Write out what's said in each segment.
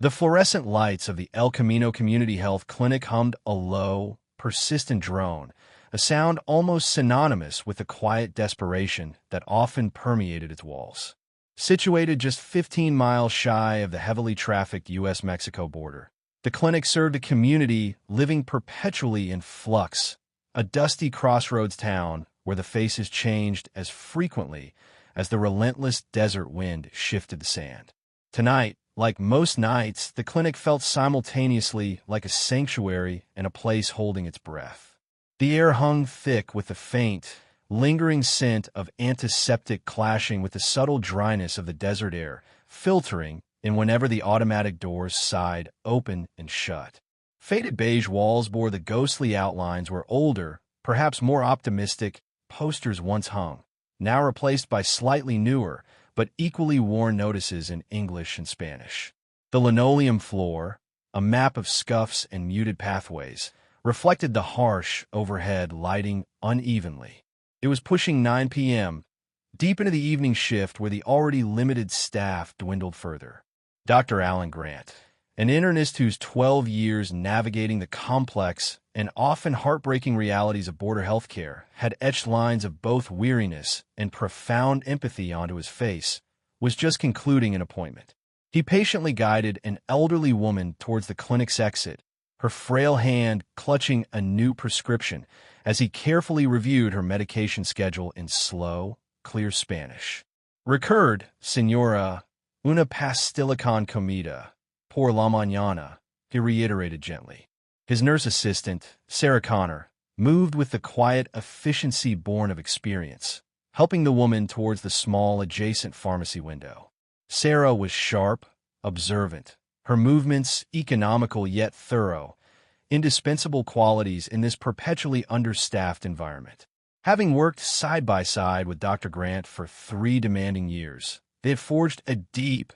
The fluorescent lights of the El Camino Community Health Clinic hummed a low, persistent drone, a sound almost synonymous with the quiet desperation that often permeated its walls. Situated just 15 miles shy of the heavily trafficked U.S.-Mexico border, the clinic served a community living perpetually in flux, a dusty crossroads town where the faces changed as frequently as the relentless desert wind shifted the sand. Tonight, like most nights, the clinic felt simultaneously like a sanctuary and a place holding its breath. The air hung thick with the faint, lingering scent of antiseptic clashing with the subtle dryness of the desert air, filtering in whenever the automatic doors sighed open and shut. Faded beige walls bore the ghostly outlines where older, perhaps more optimistic, posters once hung, now replaced by slightly newer, but equally worn notices in English and Spanish. The linoleum floor, a map of scuffs and muted pathways, reflected the harsh overhead lighting unevenly. It was pushing 9 p.m., deep into the evening shift where the already limited staff dwindled further. Dr. Alan Grant, an internist whose 12 years navigating the complex and often heartbreaking realities of border healthcare had etched lines of both weariness and profound empathy onto his face, was just concluding an appointment. He patiently guided an elderly woman towards the clinic's exit, her frail hand clutching a new prescription as he carefully reviewed her medication schedule in slow, clear Spanish. "Recuerde, señora, una pastilla con comida, por la mañana," he reiterated gently. His nurse assistant, Sarah Connor, moved with the quiet efficiency born of experience, helping the woman towards the small adjacent pharmacy window. Sarah was sharp, observant, her movements economical yet thorough, indispensable qualities in this perpetually understaffed environment. Having worked side by side with Dr. Grant for 3 demanding years, they had forged a deep,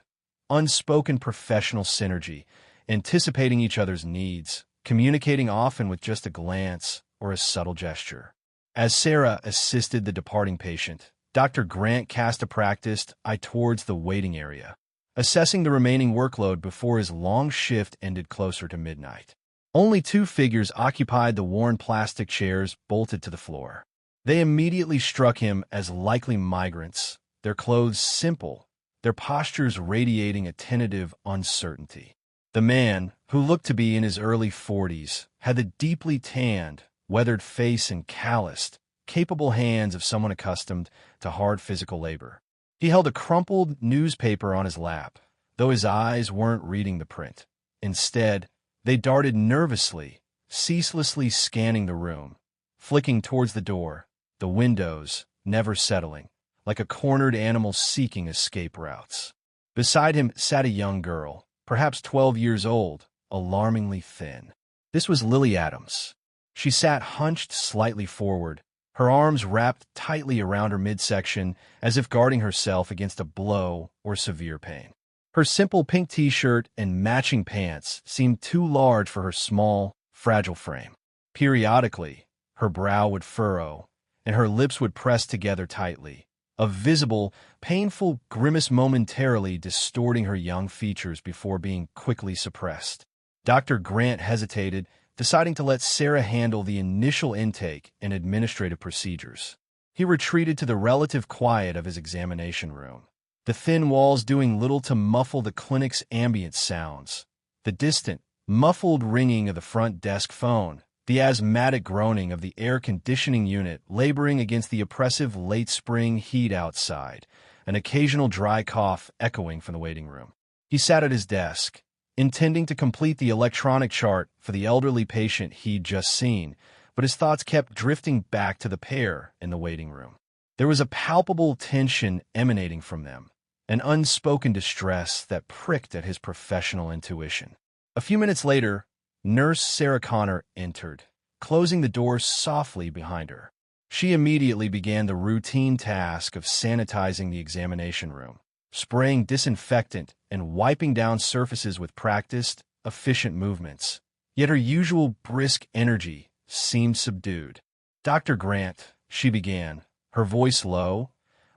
unspoken professional synergy, anticipating each other's needs, communicating often with just a glance or a subtle gesture. As Sarah assisted the departing patient, Dr. Grant cast a practiced eye towards the waiting area, assessing the remaining workload before his long shift ended closer to midnight. Only 2 figures occupied the worn plastic chairs bolted to the floor. They immediately struck him as likely migrants, their clothes simple, their postures radiating a tentative uncertainty. The man, who looked to be in his early 40s, had the deeply tanned, weathered face and calloused, capable hands of someone accustomed to hard physical labor. He held a crumpled newspaper on his lap, though his eyes weren't reading the print. Instead, they darted nervously, ceaselessly scanning the room, flicking towards the door, the windows, never settling, like a cornered animal seeking escape routes. Beside him sat a young girl, perhaps 12 years old, alarmingly thin. This was Lily Adams. She sat hunched slightly forward, her arms wrapped tightly around her midsection as if guarding herself against a blow or severe pain. Her simple pink t-shirt and matching pants seemed too large for her small, fragile frame. Periodically, her brow would furrow, and her lips would press together tightly, a visible, painful grimace momentarily distorting her young features before being quickly suppressed. Dr. Grant hesitated, deciding to let Sarah handle the initial intake and administrative procedures. He retreated to the relative quiet of his examination room, the thin walls doing little to muffle the clinic's ambient sounds, the distant, muffled ringing of the front desk phone, the asthmatic groaning of the air conditioning unit laboring against the oppressive late spring heat outside, an occasional dry cough echoing from the waiting room. He sat at his desk, intending to complete the electronic chart for the elderly patient he'd just seen, but his thoughts kept drifting back to the pair in the waiting room. There was a palpable tension emanating from them, an unspoken distress that pricked at his professional intuition. A few minutes later, Nurse Sarah Connor entered, closing the door softly behind her. She immediately began the routine task of sanitizing the examination room, spraying disinfectant and wiping down surfaces with practiced, efficient movements. Yet her usual brisk energy seemed subdued. "Dr. Grant," she began, her voice low,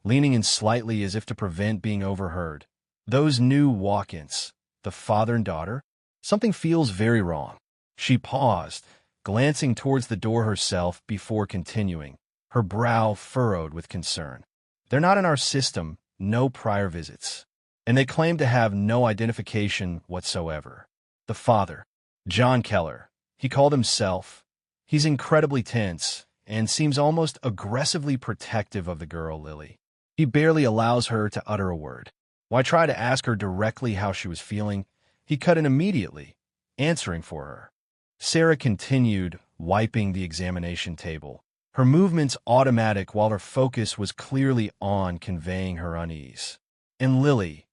leaning in slightly as if to prevent being overheard. "Those new walk-ins, the father and daughter? Something feels very wrong. She paused, glancing towards the door herself before continuing, her brow furrowed with concern. They're not in our system, no prior visits. And they claim to have no identification whatsoever. The father, John Keller, he called himself. He's incredibly tense and seems almost aggressively protective of the girl, Lily. He barely allows her to utter a word. Why try to ask her directly how she was feeling? He cut in immediately, answering for her. Sarah continued, wiping the examination table, her movements automatic while her focus was clearly on conveying her unease. And Lily,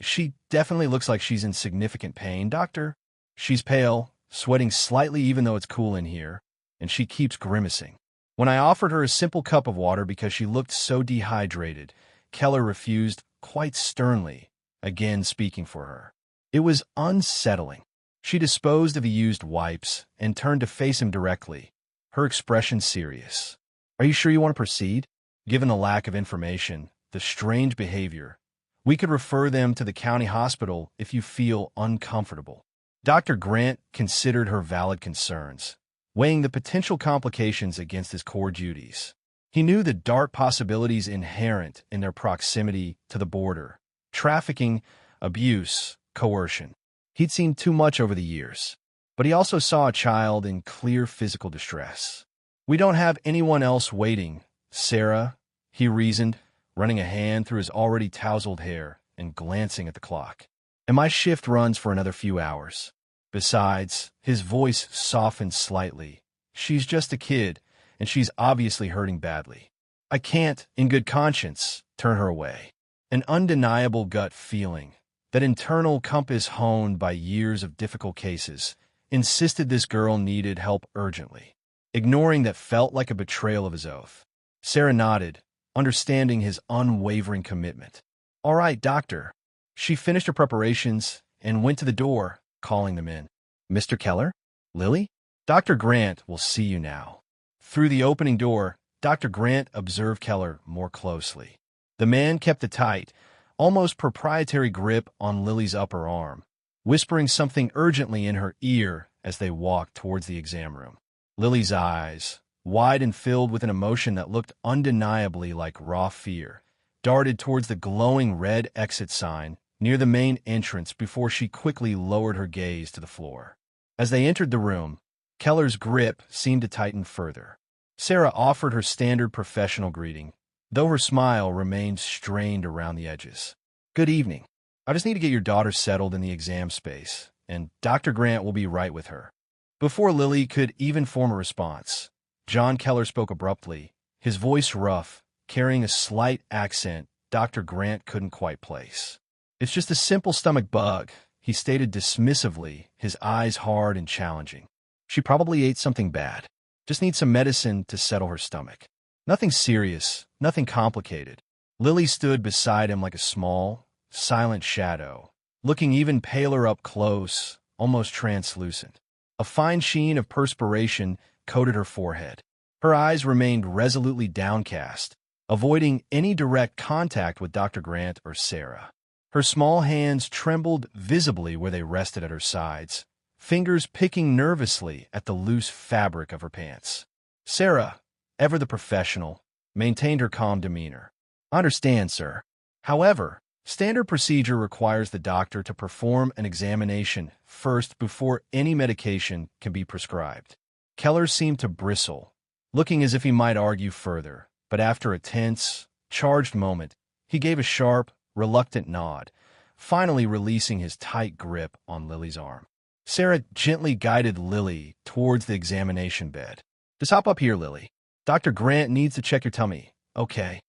she definitely looks like she's in significant pain, doctor. She's pale, sweating slightly even though it's cool in here, and she keeps grimacing. When I offered her a simple cup of water because she looked so dehydrated, Keller refused quite sternly, again speaking for her. It was unsettling. She disposed of the used wipes and turned to face him directly, her expression serious. Are you sure you want to proceed? Given the lack of information, the strange behavior, we could refer them to the county hospital if you feel uncomfortable. Dr. Grant considered her valid concerns, weighing the potential complications against his core duties. He knew the dark possibilities inherent in their proximity to the border: trafficking, abuse, coercion. He'd seen too much over the years, but he also saw a child in clear physical distress. We don't have anyone else waiting, Sarah, he reasoned, running a hand through his already tousled hair and glancing at the clock. And my shift runs for another few hours. Besides, his voice softened slightly. She's just a kid, and she's obviously hurting badly. I can't, in good conscience, turn her away. An undeniable gut feeling, that internal compass honed by years of difficult cases, insisted this girl needed help urgently. Ignoring that felt like a betrayal of his oath. Sarah nodded, understanding his unwavering commitment. All right, doctor. She finished her preparations and went to the door, calling them in. Mr. Keller? Lily? Dr. Grant will see you now. Through the opening door, Dr. Grant observed Keller more closely. The man kept a tight, almost proprietary grip on Lily's upper arm, whispering something urgently in her ear as they walked towards the exam room. Lily's eyes, wide and filled with an emotion that looked undeniably like raw fear, darted towards the glowing red exit sign near the main entrance before she quickly lowered her gaze to the floor. As they entered the room, Keller's grip seemed to tighten further. Sarah offered her standard professional greeting, though her smile remained strained around the edges. Good evening. I just need to get your daughter settled in the exam space, and Dr. Grant will be right with her. Before Lily could even form a response, John Keller spoke abruptly, his voice rough, carrying a slight accent Dr. Grant couldn't quite place. It's just a simple stomach bug, he stated dismissively, his eyes hard and challenging. She probably ate something bad. Just needs some medicine to settle her stomach. Nothing serious, nothing complicated. Lily stood beside him like a small, silent shadow, looking even paler up close, almost translucent. A fine sheen of perspiration coated her forehead. Her eyes remained resolutely downcast, avoiding any direct contact with Dr. Grant or Sarah. Her small hands trembled visibly where they rested at her sides, fingers picking nervously at the loose fabric of her pants. Sarah, ever the professional, maintained her calm demeanor. I understand, sir. However, standard procedure requires the doctor to perform an examination first before any medication can be prescribed. Keller seemed to bristle, looking as if he might argue further, but after a tense, charged moment, he gave a sharp, reluctant nod, finally releasing his tight grip on Lily's arm. Sarah gently guided Lily towards the examination bed. Just hop up here, Lily. Dr. Grant needs to check your tummy. Okay.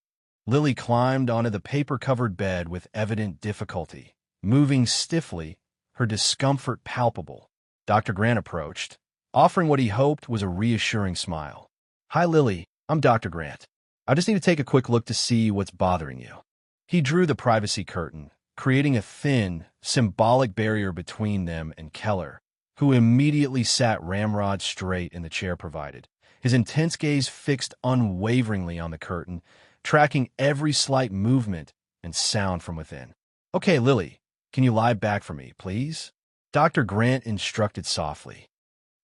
Lily climbed onto the paper-covered bed with evident difficulty, moving stiffly, her discomfort palpable. Dr. Grant approached, offering what he hoped was a reassuring smile. Hi, Lily. I'm Dr. Grant. I just need to take a quick look to see what's bothering you. He drew the privacy curtain, creating a thin, symbolic barrier between them and Keller, who immediately sat ramrod straight in the chair provided, his intense gaze fixed unwaveringly on the curtain, tracking every slight movement and sound from within. Okay, Lily, Can you lie back for me, please? Dr. Grant instructed softly.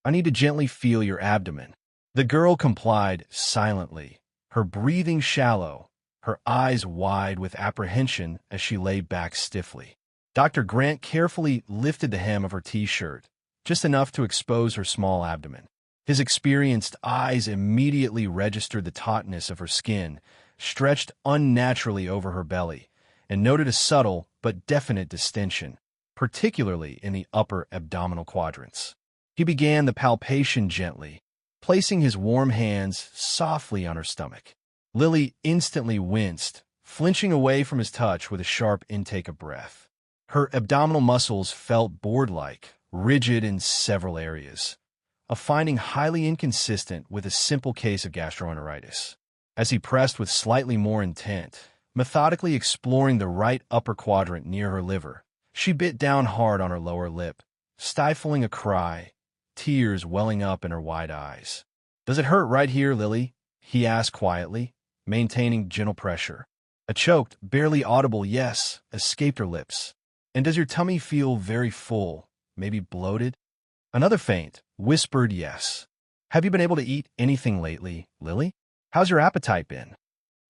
I need to gently feel your abdomen. The girl complied silently, her breathing shallow, her eyes wide with apprehension as she lay back stiffly. Dr. Grant carefully lifted the hem of her t-shirt, just enough to expose her small abdomen. His experienced eyes immediately registered the tautness of her skin, stretched unnaturally over her belly, and noted a subtle but definite distension, particularly in the upper abdominal quadrants. He began the palpation gently, placing his warm hands softly on her stomach. Lily instantly winced, flinching away from his touch with a sharp intake of breath. Her abdominal muscles felt board-like, rigid in several areas, a finding highly inconsistent with a simple case of gastroenteritis. As he pressed with slightly more intent, methodically exploring the right upper quadrant near her liver, she bit down hard on her lower lip, stifling a cry, tears welling up in her wide eyes. "Does it hurt right here, Lily?" he asked quietly, maintaining gentle pressure. A choked, barely audible yes escaped her lips. "And does your tummy feel very full, maybe bloated?" Another faint, whispered yes. "Have you been able to eat anything lately, Lily? How's your appetite been?"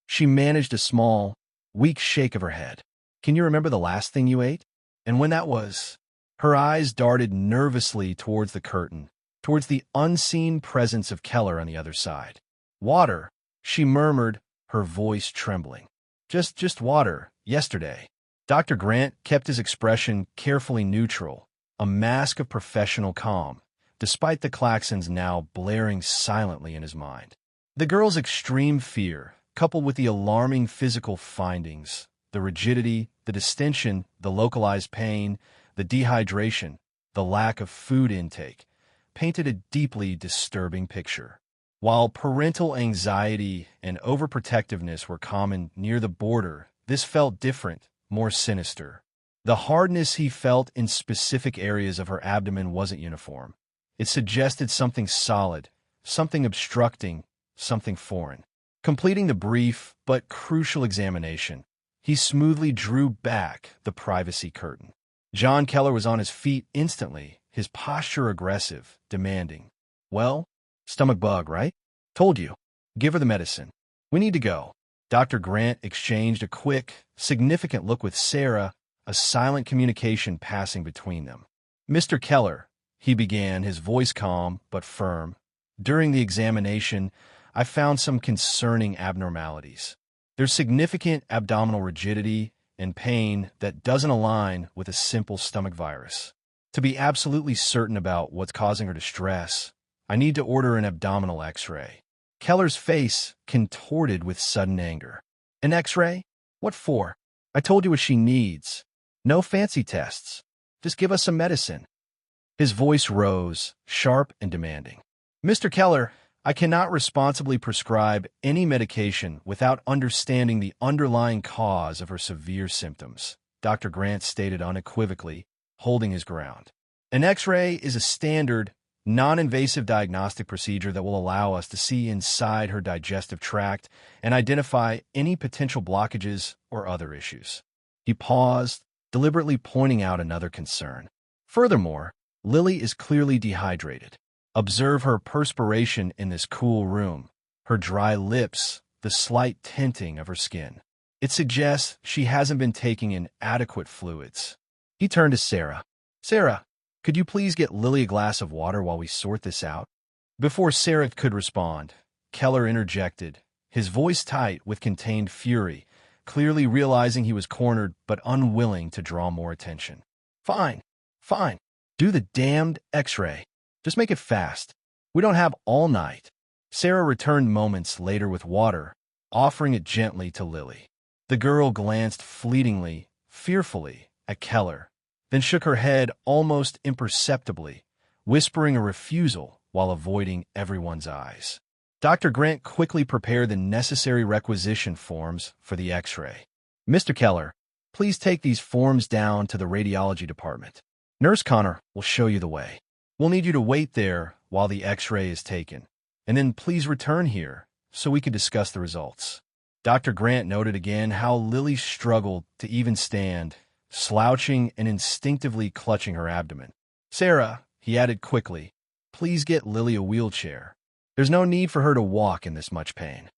She managed a small, weak shake of her head. "Can you remember the last thing you ate? And when that was?" Her eyes darted nervously towards the curtain, towards the unseen presence of Keller on the other side. "Water," she murmured, her voice trembling. Just water, yesterday." Dr. Grant kept his expression carefully neutral, a mask of professional calm, despite the klaxons now blaring silently in his mind. The girl's extreme fear, coupled with the alarming physical findings, the rigidity, the distension, the localized pain, the dehydration, the lack of food intake, painted a deeply disturbing picture. While parental anxiety and overprotectiveness were common near the border, this felt different, more sinister. The hardness he felt in specific areas of her abdomen wasn't uniform. It suggested something solid, something obstructing, something foreign. Completing the brief but crucial examination, he smoothly drew back the privacy curtain. John Keller was on his feet instantly, his posture aggressive, demanding. "Well, stomach bug, right? Told you. Give her the medicine. We need to go." Dr. Grant exchanged a quick, significant look with Sarah, a silent communication passing between them. "Mr. Keller," he began, his voice calm but firm, "during the examination, I found some concerning abnormalities. There's significant abdominal rigidity and pain that doesn't align with a simple stomach virus. To be absolutely certain about what's causing her distress, I need to order an abdominal X-ray." Keller's face contorted with sudden anger. "An X-ray? What for? I told you what she needs. No fancy tests. Just give us some medicine." His voice rose, sharp and demanding. "Mr. Keller, I cannot responsibly prescribe any medication without understanding the underlying cause of her severe symptoms," Dr. Grant stated unequivocally, holding his ground. "An X-ray is a standard, non-invasive diagnostic procedure that will allow us to see inside her digestive tract and identify any potential blockages or other issues." He paused, deliberately pointing out another concern. "Furthermore, Lily is clearly dehydrated. Observe her perspiration in this cool room, her dry lips, the slight tinting of her skin. It suggests she hasn't been taking in adequate fluids." He turned to Sarah. "Sarah, could you please get Lily a glass of water while we sort this out?" Before Sarah could respond, Keller interjected, his voice tight with contained fury, clearly realizing he was cornered but unwilling to draw more attention. Fine. Do the damned X-ray. Just make it fast. We don't have all night." Sarah returned moments later with water, offering it gently to Lily. The girl glanced fleetingly, fearfully, at Keller, then shook her head almost imperceptibly, whispering a refusal while avoiding everyone's eyes. Dr. Grant quickly prepared the necessary requisition forms for the X-ray. "Mr. Keller, please take these forms down to the radiology department. Nurse Connor will show you the way. We'll need you to wait there while the X-ray is taken, and then please return here so we can discuss the results." Dr. Grant noted again how Lily struggled to even stand, slouching and instinctively clutching her abdomen. "Sarah," he added quickly, "please get Lily a wheelchair. There's no need for her to walk in this much pain."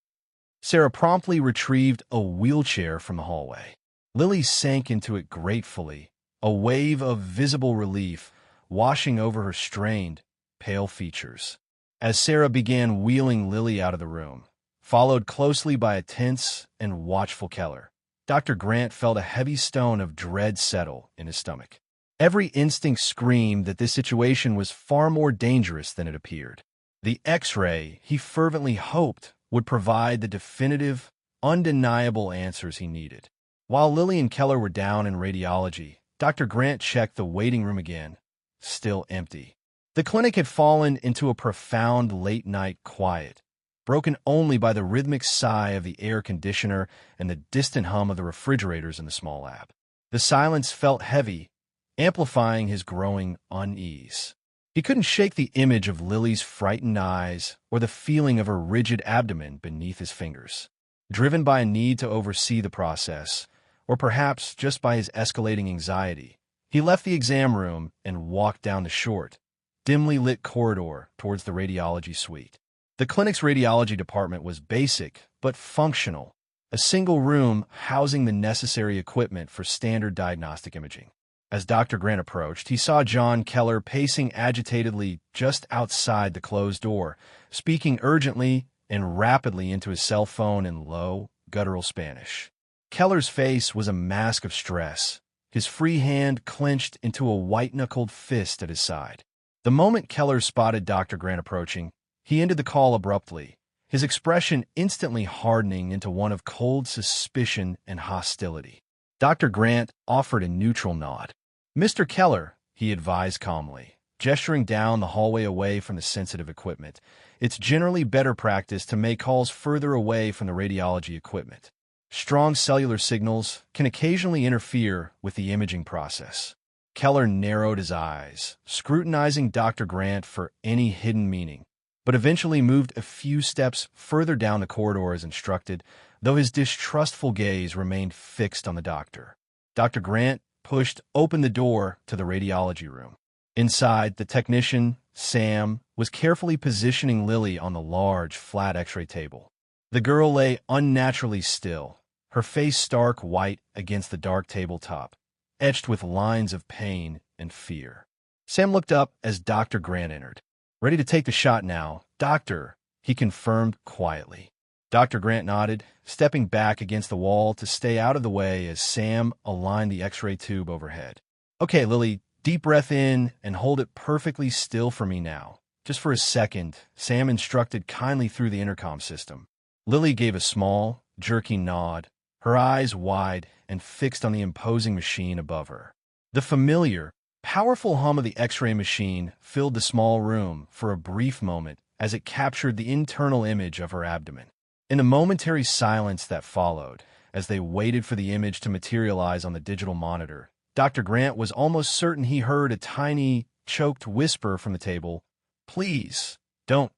Sarah promptly retrieved a wheelchair from the hallway. Lily sank into it gratefully, a wave of visible relief washing over her strained, pale features. As Sarah began wheeling Lily out of the room, followed closely by a tense and watchful Keller, Dr. Grant felt a heavy stone of dread settle in his stomach. Every instinct screamed that this situation was far more dangerous than it appeared. The X-ray, he fervently hoped, would provide the definitive, undeniable answers he needed. While Lily and Keller were down in radiology, Dr. Grant checked the waiting room again, still empty. The clinic had fallen into a profound late-night quiet, broken only by the rhythmic sigh of the air conditioner and the distant hum of the refrigerators in the small lab. The silence felt heavy, amplifying his growing unease. He couldn't shake the image of Lily's frightened eyes or the feeling of her rigid abdomen beneath his fingers. Driven by a need to oversee the process, or perhaps just by his escalating anxiety, he left the exam room and walked down the short, dimly lit corridor towards the radiology suite. The clinic's radiology department was basic but functional, a single room housing the necessary equipment for standard diagnostic imaging. As Dr. Grant approached, he saw John Keller pacing agitatedly just outside the closed door, speaking urgently and rapidly into his cell phone in low, guttural Spanish. Keller's face was a mask of stress, his free hand clenched into a white-knuckled fist at his side. The moment Keller spotted Dr. Grant approaching, he ended the call abruptly, his expression instantly hardening into one of cold suspicion and hostility. Dr. Grant offered a neutral nod. "Mr. Keller," he advised calmly, gesturing down the hallway away from the sensitive equipment, "it's generally better practice to make calls further away from the radiology equipment. Strong cellular signals can occasionally interfere with the imaging process." Keller narrowed his eyes, scrutinizing Dr. Grant for any hidden meaning, but eventually moved a few steps further down the corridor as instructed, though his distrustful gaze remained fixed on the doctor. Dr. Grant pushed open the door to the radiology room. Inside, the technician, Sam, was carefully positioning Lily on the large, flat X-ray table. The girl lay unnaturally still, her face stark white against the dark tabletop, etched with lines of pain and fear. Sam looked up as Dr. Grant entered. "Ready to take the shot now, Doctor," he confirmed quietly. Dr. Grant nodded, stepping back against the wall to stay out of the way as Sam aligned the X-ray tube overhead. "Okay, Lily, deep breath in and hold it perfectly still for me now. Just for a second," Sam instructed kindly through the intercom system. Lily gave a small, jerky nod, her eyes wide and fixed on the imposing machine above her. The familiar, powerful hum of the X-ray machine filled the small room for a brief moment as it captured the internal image of her abdomen. In the momentary silence that followed, as they waited for the image to materialize on the digital monitor, Dr. Grant was almost certain he heard a tiny, choked whisper from the table, "Please, don't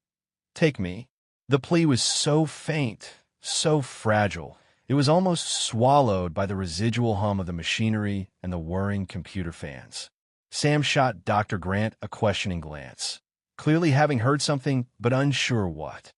take me." The plea was so faint, so fragile, it was almost swallowed by the residual hum of the machinery and the whirring computer fans. Sam shot Dr. Grant a questioning glance, clearly having heard something but unsure what.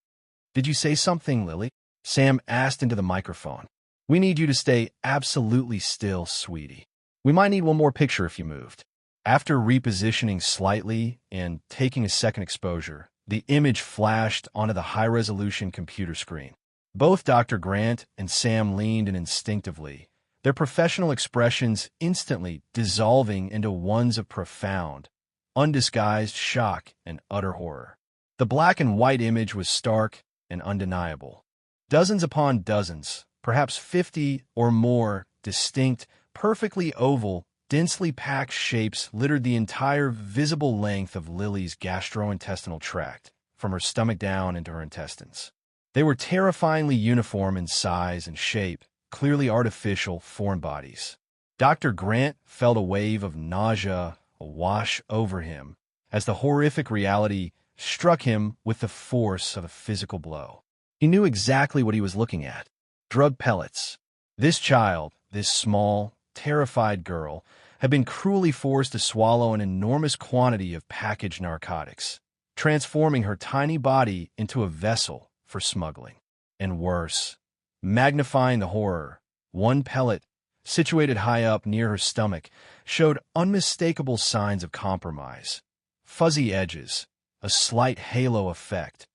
"Did you say something, Lily?" Sam asked into the microphone. "We need you to stay absolutely still, sweetie. We might need one more picture if you moved." After repositioning slightly and taking a second exposure, the image flashed onto the high-resolution computer screen. Both Dr. Grant and Sam leaned in instinctively, their professional expressions instantly dissolving into ones of profound, undisguised shock and utter horror. The black and white image was stark and undeniable. Dozens upon dozens, perhaps 50 or more distinct, perfectly oval, densely packed shapes littered the entire visible length of Lily's gastrointestinal tract, from her stomach down into her intestines. They were terrifyingly uniform in size and shape, clearly artificial foreign bodies. Dr. Grant felt a wave of nausea wash over him as the horrific reality struck him with the force of a physical blow. He knew exactly what he was looking at. Drug pellets. This child, this small, terrified girl, had been cruelly forced to swallow an enormous quantity of packaged narcotics, transforming her tiny body into a vessel for smuggling. And worse, magnifying the horror, one pellet, situated high up near her stomach, showed unmistakable signs of compromise. Fuzzy edges, a slight halo effect,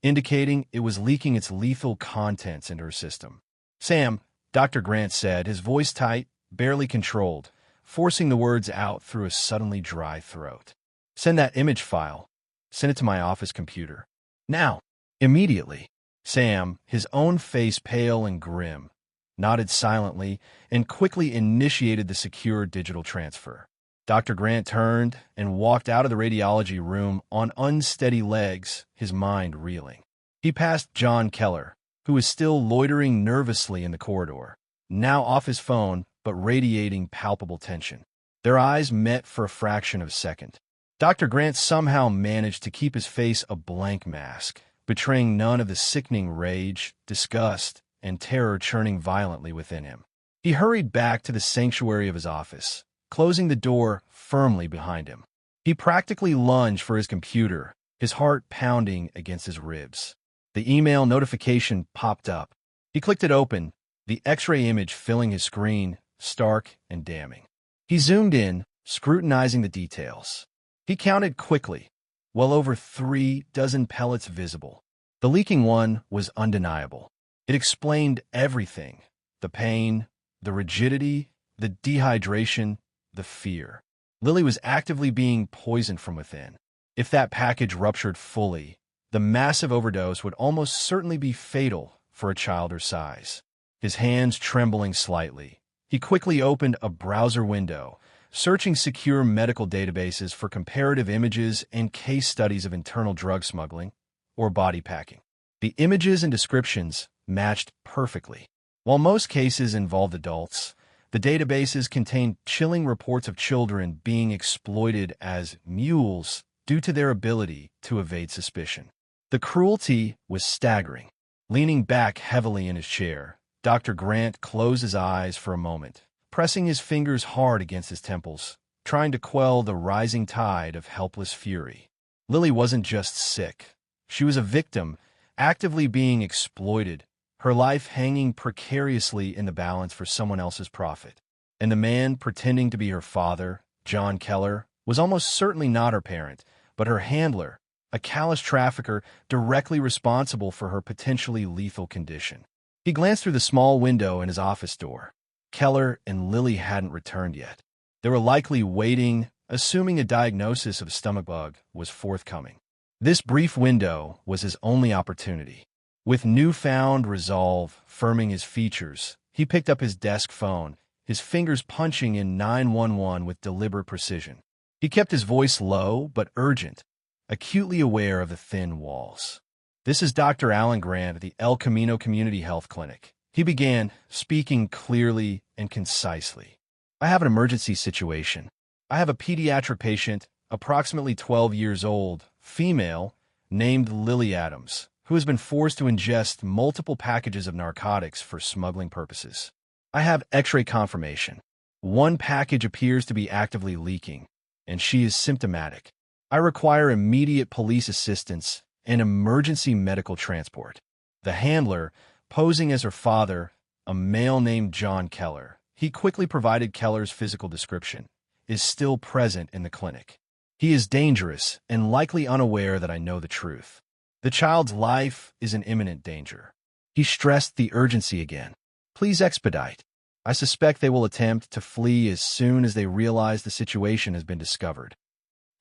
indicating it was leaking its lethal contents into her system. "Sam," Dr. Grant said, his voice tight, barely controlled, forcing the words out through a suddenly dry throat. "Send that image file. Send it to my office computer. Now, immediately." Sam, his own face pale and grim, nodded silently and quickly initiated the secure digital transfer. Dr. Grant turned and walked out of the radiology room on unsteady legs, his mind reeling. He passed John Keller, who was still loitering nervously in the corridor, now off his phone but radiating palpable tension. Their eyes met for a fraction of a second. Dr. Grant somehow managed to keep his face a blank mask, betraying none of the sickening rage, disgust, and terror churning violently within him. He hurried back to the sanctuary of his office, closing the door firmly behind him. He practically lunged for his computer, his heart pounding against his ribs. The email notification popped up. He clicked it open, the X-ray image filling his screen, stark and damning. He zoomed in, scrutinizing the details. He counted quickly, well over 3 dozen pellets visible. The leaking one was undeniable. It explained everything: the pain, the rigidity, the dehydration, the fear. Lily was actively being poisoned from within. If that package ruptured fully, the massive overdose would almost certainly be fatal for a child her size. His hands trembling slightly, he quickly opened a browser window, searching secure medical databases for comparative images and case studies of internal drug smuggling or body packing. The images and descriptions matched perfectly. While most cases involved adults, the databases contained chilling reports of children being exploited as mules due to their ability to evade suspicion. The cruelty was staggering. Leaning back heavily in his chair, Dr. Grant closed his eyes for a moment, pressing his fingers hard against his temples, trying to quell the rising tide of helpless fury. Lily wasn't just sick. She was a victim, actively being exploited, her life hanging precariously in the balance for someone else's profit. And the man pretending to be her father, John Keller, was almost certainly not her parent, but her handler, a callous trafficker directly responsible for her potentially lethal condition. He glanced through the small window in his office door. Keller and Lily hadn't returned yet. They were likely waiting, assuming a diagnosis of a stomach bug was forthcoming. This brief window was his only opportunity. With newfound resolve firming his features, he picked up his desk phone, his fingers punching in 911 with deliberate precision. He kept his voice low but urgent, acutely aware of the thin walls. "This is Dr. Alan Grant at the El Camino Community Health Clinic," he began, speaking clearly and concisely. "I have an emergency situation. I have a pediatric patient, approximately 12 years old, female, named Lily Adams, who has been forced to ingest multiple packages of narcotics for smuggling purposes. I have X-ray confirmation. One package appears to be actively leaking, and she is symptomatic. I require immediate police assistance and emergency medical transport." The handler, posing as her father, a male named John Keller, he quickly provided Keller's physical description, is still present in the clinic. "He is dangerous and likely unaware that I know the truth. The child's life is in imminent danger." He stressed the urgency again. "Please expedite. I suspect they will attempt to flee as soon as they realize the situation has been discovered."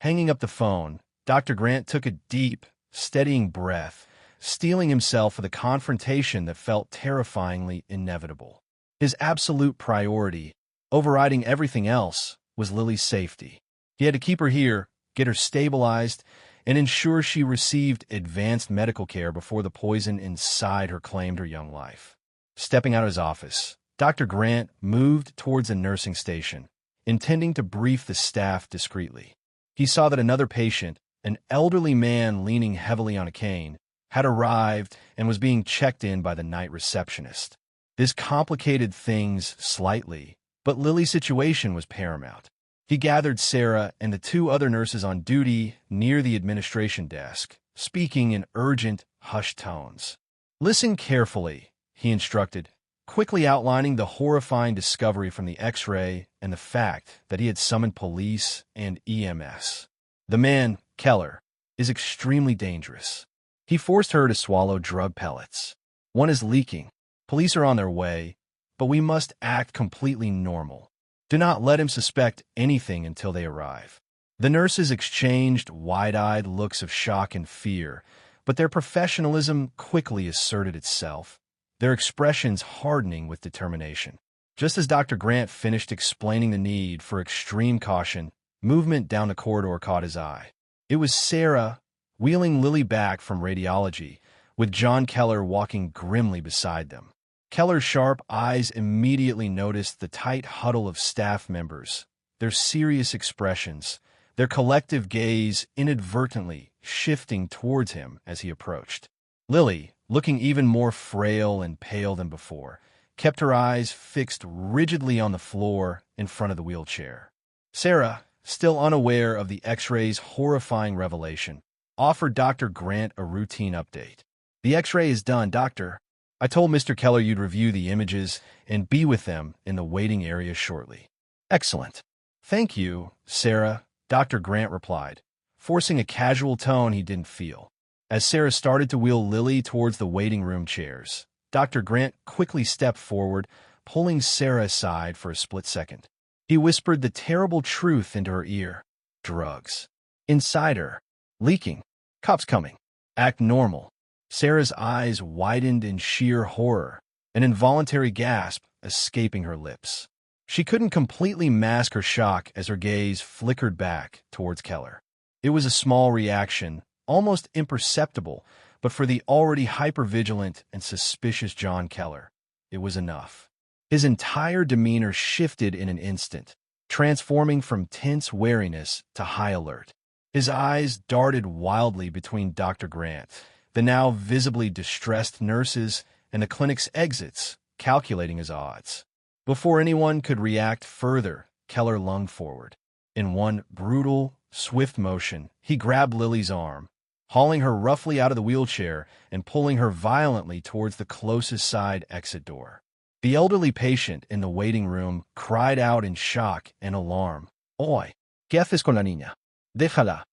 Hanging up the phone, Dr. Grant took a deep, steadying breath, steeling himself for the confrontation that felt terrifyingly inevitable. His absolute priority, overriding everything else, was Lily's safety. He had to keep her here, get her stabilized, and ensure she received advanced medical care before the poison inside her claimed her young life. Stepping out of his office, Dr. Grant moved towards the nursing station, intending to brief the staff discreetly. He saw that another patient, an elderly man leaning heavily on a cane, had arrived and was being checked in by the night receptionist. This complicated things slightly, But Lily's situation was paramount. He gathered Sarah and the two other nurses on duty near the administration desk, speaking in urgent, hushed tones. "Listen carefully," he instructed, quickly outlining the horrifying discovery from the X-ray and the fact that he had summoned police and EMS. "The man, Keller, is extremely dangerous. He forced her to swallow drug pellets. One is leaking. Police are on their way, but we must act completely normal. Do not let him suspect anything until they arrive." The nurses exchanged wide-eyed looks of shock and fear, but their professionalism quickly asserted itself, their expressions hardening with determination. Just as Dr. Grant finished explaining the need for extreme caution, movement down the corridor caught his eye. It was Sarah, wheeling Lily back from radiology, with John Keller walking grimly beside them. Keller's sharp eyes immediately noticed the tight huddle of staff members, their serious expressions, their collective gaze inadvertently shifting towards him as he approached. Lily, looking even more frail and pale than before, kept her eyes fixed rigidly on the floor in front of the wheelchair. Sarah, still unaware of the X-ray's horrifying revelation, offered Dr. Grant a routine update. "The X-ray is done, doctor. I told Mr. Keller you'd review the images and be with them in the waiting area shortly." "Excellent. Thank you, Sarah," Dr. Grant replied, forcing a casual tone he didn't feel. As Sarah started to wheel Lily towards the waiting room chairs, Dr. Grant quickly stepped forward, pulling Sarah aside for a split second. He whispered the terrible truth into her ear. "Drugs. Inside her. Leaking. Cops coming. Act normal." Sarah's eyes widened in sheer horror, an involuntary gasp escaping her lips. She couldn't completely mask her shock as her gaze flickered back towards Keller. It was a small reaction, almost imperceptible, but for the already hypervigilant and suspicious John Keller, it was enough. His entire demeanor shifted in an instant, transforming from tense wariness to high alert. His eyes darted wildly between Dr. Grant, the now visibly distressed nurses, and the clinic's exits, calculating his odds. Before anyone could react further, Keller lunged forward. In one brutal, swift motion, he grabbed Lily's arm, hauling her roughly out of the wheelchair and pulling her violently towards the closest side exit door. The elderly patient in the waiting room cried out in shock and alarm. "Oye, ¿qué haces con la niña? Déjala.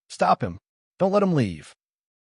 Stop him. Don't let him leave."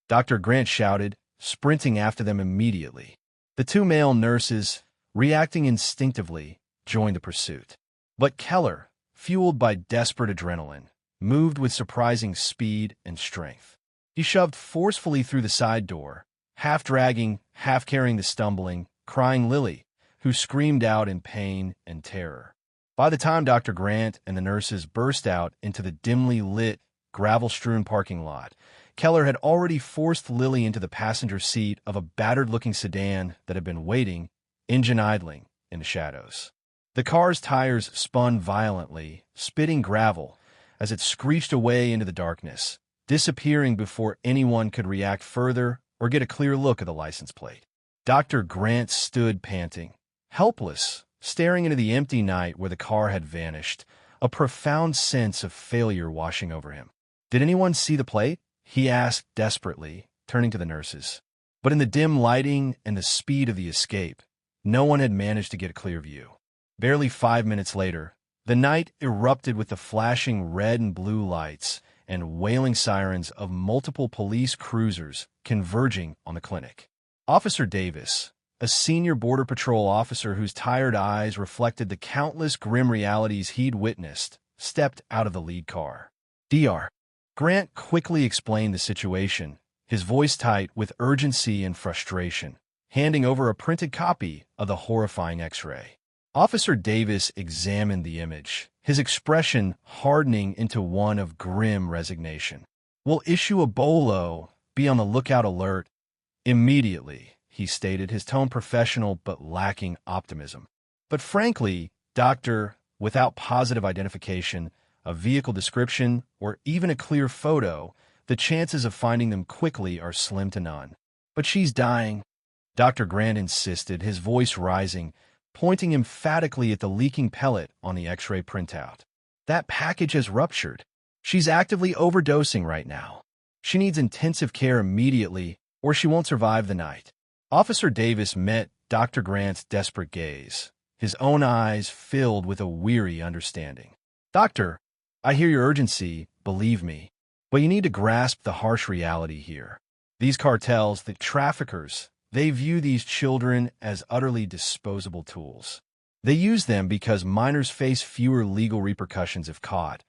Dr. Grant shouted, sprinting after them immediately. The two male nurses, reacting instinctively, joined the pursuit. But Keller, fueled by desperate adrenaline, moved with surprising speed and strength. He shoved forcefully through the side door, half dragging, half carrying the stumbling, crying Lily, who screamed out in pain and terror. By the time Dr. Grant and the nurses burst out into the dimly lit, gravel-strewn parking lot, Keller had already forced Lily into the passenger seat of a battered-looking sedan that had been waiting, engine idling, in the shadows. The car's tires spun violently, spitting gravel, as it screeched away into the darkness, disappearing before anyone could react further or get a clear look at the license plate. Dr. Grant stood panting, helpless, staring into the empty night where the car had vanished, a profound sense of failure washing over him. "Did anyone see the plate?" he asked desperately, turning to the nurses. But in the dim lighting and the speed of the escape, no one had managed to get a clear view. Barely 5 minutes later, the night erupted with the flashing red and blue lights and wailing sirens of multiple police cruisers converging on the clinic. Officer Davis, a senior Border Patrol officer whose tired eyes reflected the countless grim realities he'd witnessed, stepped out of the lead car. "Dr. Grant quickly explained the situation, his voice tight with urgency and frustration, handing over a printed copy of the horrifying X-ray. Officer Davis examined the image, his expression hardening into one of grim resignation. "We'll issue a bolo. Be on the lookout alert immediately," he stated, his tone professional but lacking optimism. "But frankly, Doctor, without positive identification, a vehicle description, or even a clear photo, the chances of finding them quickly are slim to none." "But she's dying," Dr. Grant insisted, his voice rising, pointing emphatically at the leaking pellet on the X-ray printout. That package has ruptured. She's actively overdosing right now. She needs intensive care immediately, or she won't survive the night. Officer Davis met Dr. Grant's desperate gaze, his own eyes filled with a weary understanding. "Doctor, I hear your urgency, believe me, but you need to grasp the harsh reality here. These cartels, the traffickers, they view these children as utterly disposable tools. They use them because minors face fewer legal repercussions if caught,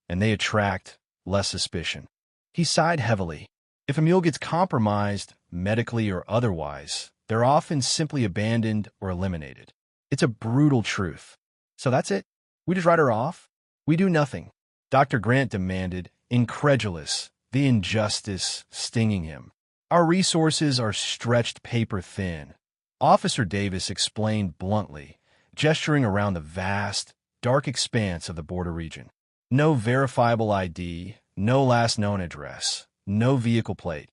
and they attract less suspicion." He sighed heavily. If a mule gets compromised, medically or otherwise, they're often simply abandoned or eliminated. It's a brutal truth. "So that's it? We just write her off? We do nothing?" Dr. Grant demanded, incredulous, the injustice stinging him. "Our resources are stretched paper thin," Officer Davis explained bluntly, gesturing around the vast, dark expanse of the border region. "No verifiable ID, no last known address, no vehicle plate.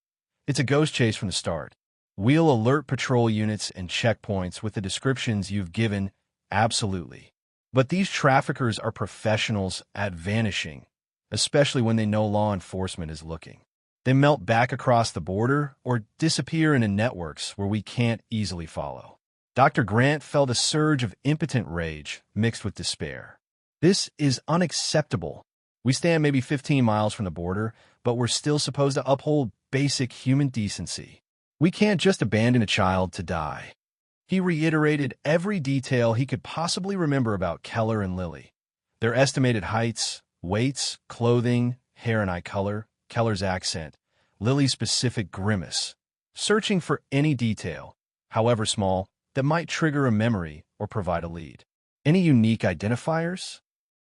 It's a ghost chase from the start. We'll alert patrol units and checkpoints with the descriptions you've given, absolutely. But these traffickers are professionals at vanishing, especially when they know law enforcement is looking. They melt back across the border or disappear into networks where we can't easily follow." Dr. Grant felt a surge of impotent rage mixed with despair. "This is unacceptable. We stand maybe 15 miles from the border, but we're still supposed to uphold basic human decency. We can't just abandon a child to die." He reiterated every detail he could possibly remember about Keller and Lily. Their estimated heights, weights, clothing, hair and eye color, Keller's accent, Lily's specific grimace, searching for any detail, however small, that might trigger a memory or provide a lead. "Any unique identifiers?"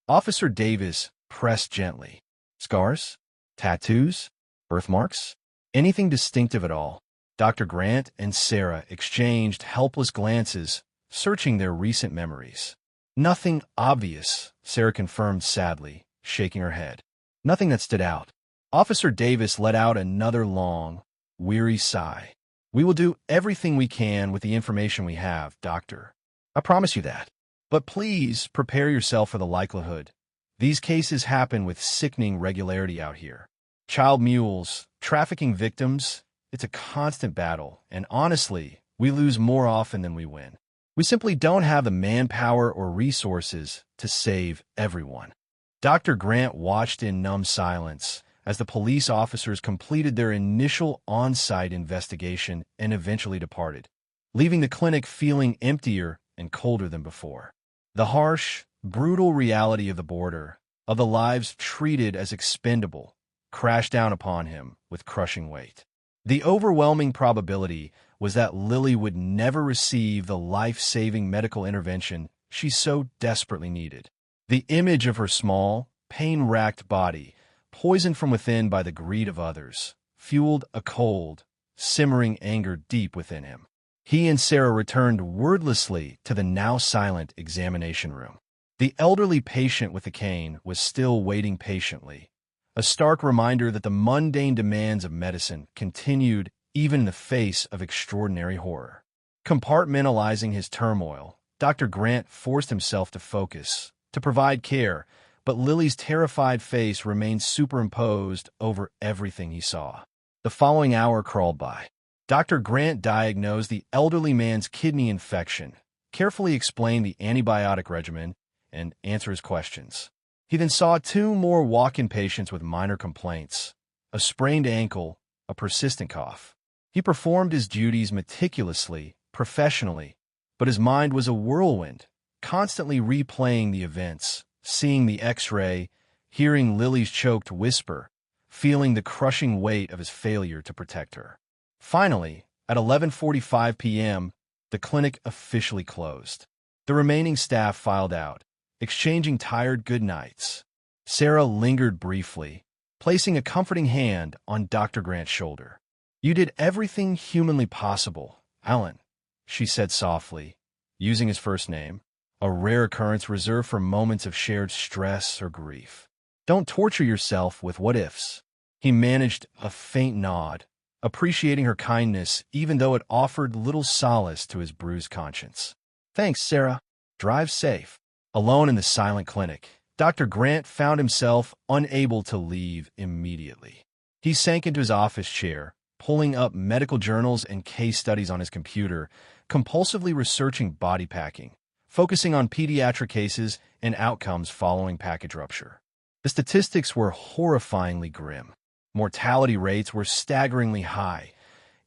Officer Davis pressed gently. "Scars? Tattoos? Birthmarks? Anything distinctive at all?" Dr. Grant and Sarah exchanged helpless glances, searching their recent memories. "Nothing obvious," Sarah confirmed sadly, shaking her head. "Nothing that stood out." Officer Davis let out another long, weary sigh. "We will do everything we can with the information we have, Doctor. I promise you that. But please prepare yourself for the likelihood. These cases happen with sickening regularity out here. Child mules, trafficking victims, it's a constant battle, and honestly, we lose more often than we win. We simply don't have the manpower or resources to save everyone." Dr. Grant watched in numb silence as the police officers completed their initial on-site investigation and eventually departed, leaving the clinic feeling emptier and colder than before. The harsh, brutal reality of the border, of the lives treated as expendable, crashed down upon him with crushing weight. The overwhelming probability was that Lily would never receive the life-saving medical intervention she so desperately needed. The image of her small, pain-racked body, poisoned from within by the greed of others, fueled a cold, simmering anger deep within him. He and Sarah returned wordlessly to the now-silent examination room. The elderly patient with the cane was still waiting patiently, a stark reminder that the mundane demands of medicine continued even in the face of extraordinary horror. Compartmentalizing his turmoil, Dr. Grant forced himself to focus, to provide care, but Lily's terrified face remained superimposed over everything he saw. The following hour crawled by. Dr. Grant diagnosed the elderly man's kidney infection, carefully explained the antibiotic regimen, and answered his questions. He then saw 2 more walk-in patients with minor complaints, a sprained ankle, a persistent cough. He performed his duties meticulously, professionally, but his mind was a whirlwind, constantly replaying the events, seeing the X-ray, hearing Lily's choked whisper, feeling the crushing weight of his failure to protect her. Finally, at 11:45 p.m., the clinic officially closed. The remaining staff filed out, exchanging tired goodnights. Sarah lingered briefly, placing a comforting hand on Dr. Grant's shoulder. "You did everything humanly possible, Alan," she said softly, using his first name, a rare occurrence reserved for moments of shared stress or grief. "Don't torture yourself with what-ifs." He managed a faint nod, appreciating her kindness even though it offered little solace to his bruised conscience. Thanks, Sarah. Drive safe. Alone in the silent clinic, Dr. Grant found himself unable to leave immediately. He sank into his office chair, pulling up medical journals and case studies on his computer, compulsively researching body packing, focusing on pediatric cases and outcomes following package rupture. The statistics were horrifyingly grim. Mortality rates were staggeringly high,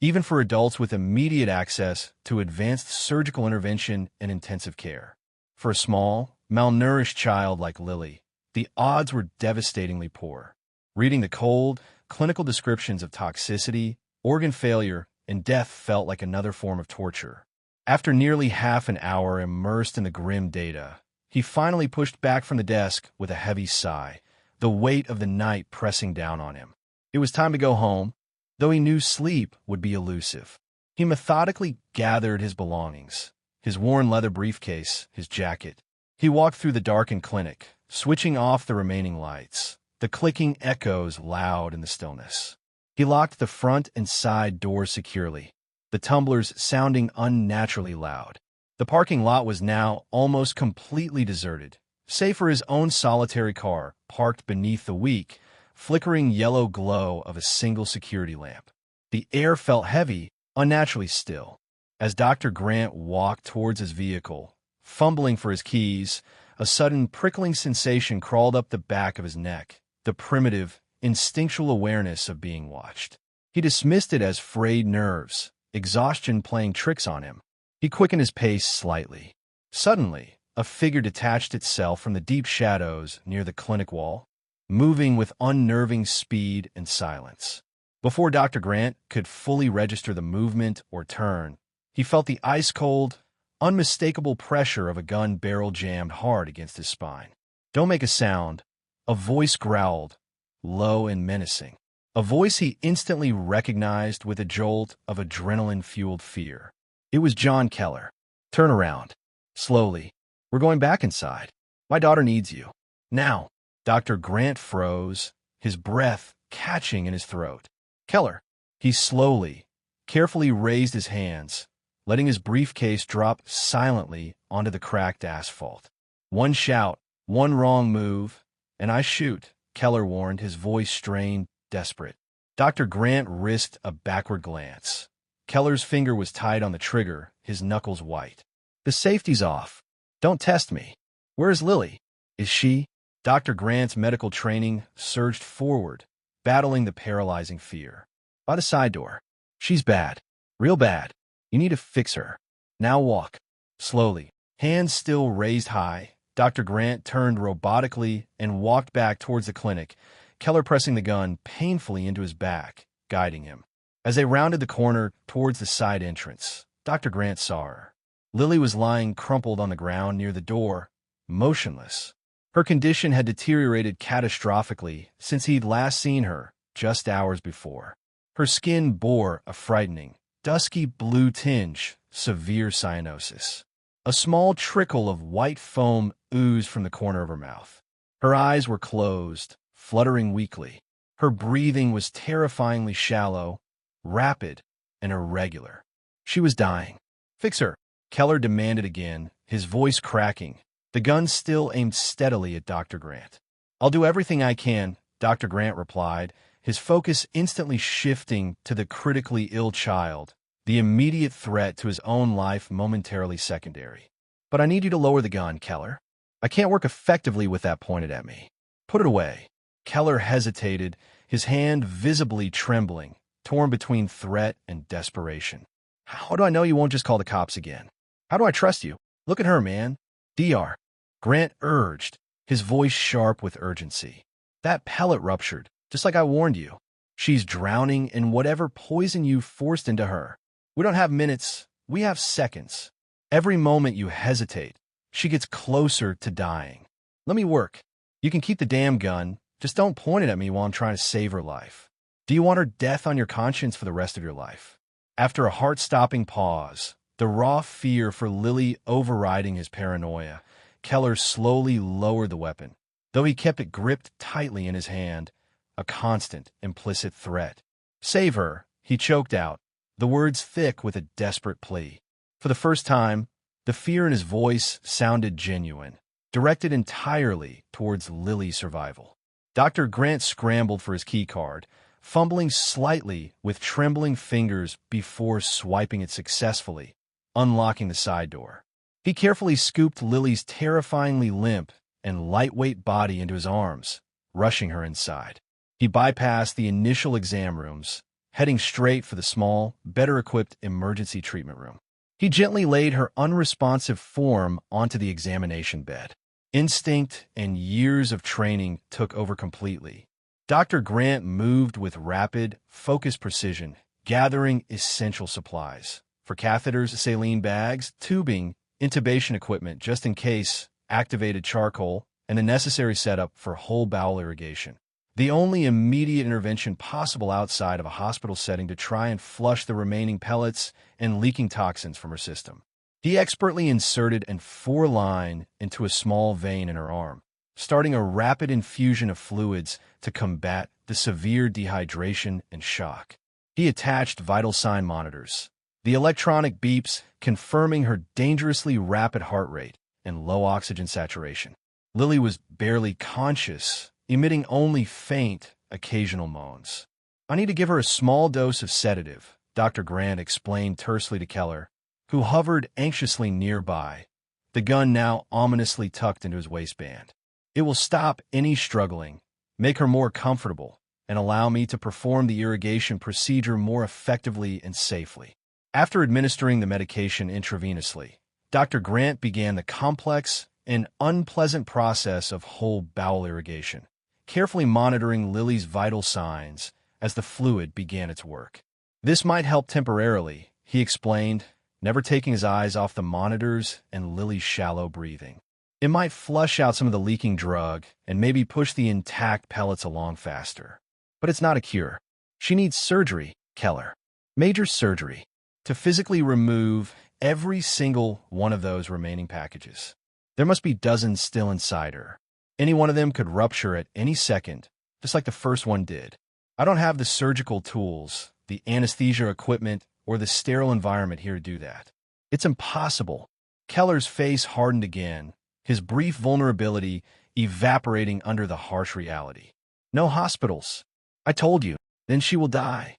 even for adults with immediate access to advanced surgical intervention and intensive care. For a small, malnourished child like Lily, the odds were devastatingly poor. Reading the cold, clinical descriptions of toxicity, organ failure, and death felt like another form of torture. After nearly half an hour immersed in the grim data, he finally pushed back from the desk with a heavy sigh, the weight of the night pressing down on him. It was time to go home, though he knew sleep would be elusive. He methodically gathered his belongings, his worn leather briefcase, his jacket. He walked through the darkened clinic, switching off the remaining lights, the clicking echoes loud in the stillness. He locked the front and side doors securely, the tumblers sounding unnaturally loud. The parking lot was now almost completely deserted, save for his own solitary car parked beneath the weak, flickering yellow glow of a single security lamp. The air felt heavy, unnaturally still. As Dr. Grant walked towards his vehicle, fumbling for his keys, a sudden prickling sensation crawled up the back of his neck, the primitive, instinctual awareness of being watched. He dismissed it as frayed nerves, exhaustion playing tricks on him. He quickened his pace slightly. Suddenly, a figure detached itself from the deep shadows near the clinic wall, moving with unnerving speed and silence. Before Dr. Grant could fully register the movement or turn, he felt the ice-cold, unmistakable pressure of a gun barrel jammed hard against his spine. "Don't make a sound," a voice growled, low and menacing. A voice he instantly recognized with a jolt of adrenaline-fueled fear. It was John Keller. "Turn around. Slowly. We're going back inside. My daughter needs you. Now." Dr. Grant froze, his breath catching in his throat. "Keller." He slowly, carefully raised his hands, letting his briefcase drop silently onto the cracked asphalt. "One shout, one wrong move, and I shoot," Keller warned, his voice strained, desperate. Dr. Grant risked a backward glance. Keller's finger was tied on the trigger, his knuckles white. "The safety's off. Don't test me. Where's Lily? Is she?" Dr. Grant's medical training surged forward, battling the paralyzing fear. "By the side door. She's bad. Real bad. You need to fix her. Now walk." Slowly, hands still raised high, Dr. Grant turned robotically and walked back towards the clinic, Keller pressing the gun painfully into his back, guiding him. As they rounded the corner towards the side entrance, Dr. Grant saw her. Lily was lying crumpled on the ground near the door, motionless. Her condition had deteriorated catastrophically since he'd last seen her just hours before. Her skin bore a frightening, dusky blue tinge, severe cyanosis. A small trickle of white foam oozed from the corner of her mouth. Her eyes were closed, fluttering weakly. Her breathing was terrifyingly shallow, rapid, and irregular. She was dying. "Fix her," Keller demanded again, his voice cracking, the gun still aimed steadily at Dr. Grant. "I'll do everything I can," Dr. Grant replied, his focus instantly shifting to the critically ill child, the immediate threat to his own life momentarily secondary. "But I need you to lower the gun, Keller. I can't work effectively with that pointed at me. Put it away." Keller hesitated, his hand visibly trembling, torn between threat and desperation. "How do I know you won't just call the cops again? How do I trust you? Look at her, man." "DR," Grant urged, his voice sharp with urgency. "That pellet ruptured, just like I warned you. She's drowning in whatever poison you forced into her. We don't have minutes, we have seconds. Every moment you hesitate, she gets closer to dying. Let me work. You can keep the damn gun, just don't point it at me while I'm trying to save her life. Do you want her death on your conscience for the rest of your life?" After a heart-stopping pause, the raw fear for Lily overriding his paranoia, Keller slowly lowered the weapon, though he kept it gripped tightly in his hand, a constant, implicit threat. "Save her," he choked out, the words thick with a desperate plea. For the first time, The fear in his voice sounded genuine, directed entirely towards Lily's survival. Dr. Grant scrambled for his keycard, fumbling slightly with trembling fingers before swiping it successfully, unlocking the side door. He carefully scooped Lily's terrifyingly limp and lightweight body into his arms, rushing her inside. He bypassed the initial exam rooms, heading straight for the small, better-equipped emergency treatment room. He gently laid her unresponsive form onto the examination bed. Instinct and years of training took over completely. Dr. Grant moved with rapid, focused precision, gathering essential supplies. For catheters, saline bags, tubing, intubation equipment just in case, activated charcoal, and the necessary setup for whole bowel irrigation. The only immediate intervention possible outside of a hospital setting to try and flush the remaining pellets and leaking toxins from her system. He expertly inserted an 4-line into a small vein in her arm, starting a rapid infusion of fluids to combat the severe dehydration and shock. He attached vital sign monitors, the electronic beeps confirming her dangerously rapid heart rate and low oxygen saturation. Lily was barely conscious, emitting only faint, occasional moans. "I need to give her a small dose of sedative," Dr. Grant explained tersely to Keller, who hovered anxiously nearby, the gun now ominously tucked into his waistband. "It will stop any struggling, make her more comfortable, and allow me to perform the irrigation procedure more effectively and safely." After administering the medication intravenously, Dr. Grant began the complex and unpleasant process of whole bowel irrigation, carefully monitoring Lily's vital signs as the fluid began its work. "This might help temporarily," he explained, never taking his eyes off the monitors and Lily's shallow breathing. "It might flush out some of the leaking drug and maybe push the intact pellets along faster. But it's not a cure. She needs surgery, Keller. Major surgery, to physically remove every single one of those remaining packages. There must be dozens still inside her. Any one of them could rupture at any second, just like the first one did. I don't have the surgical tools, the anesthesia equipment, or the sterile environment here to do that. It's impossible." Keller's face hardened again, his brief vulnerability evaporating under the harsh reality. "No hospitals. I told you. Then she will die."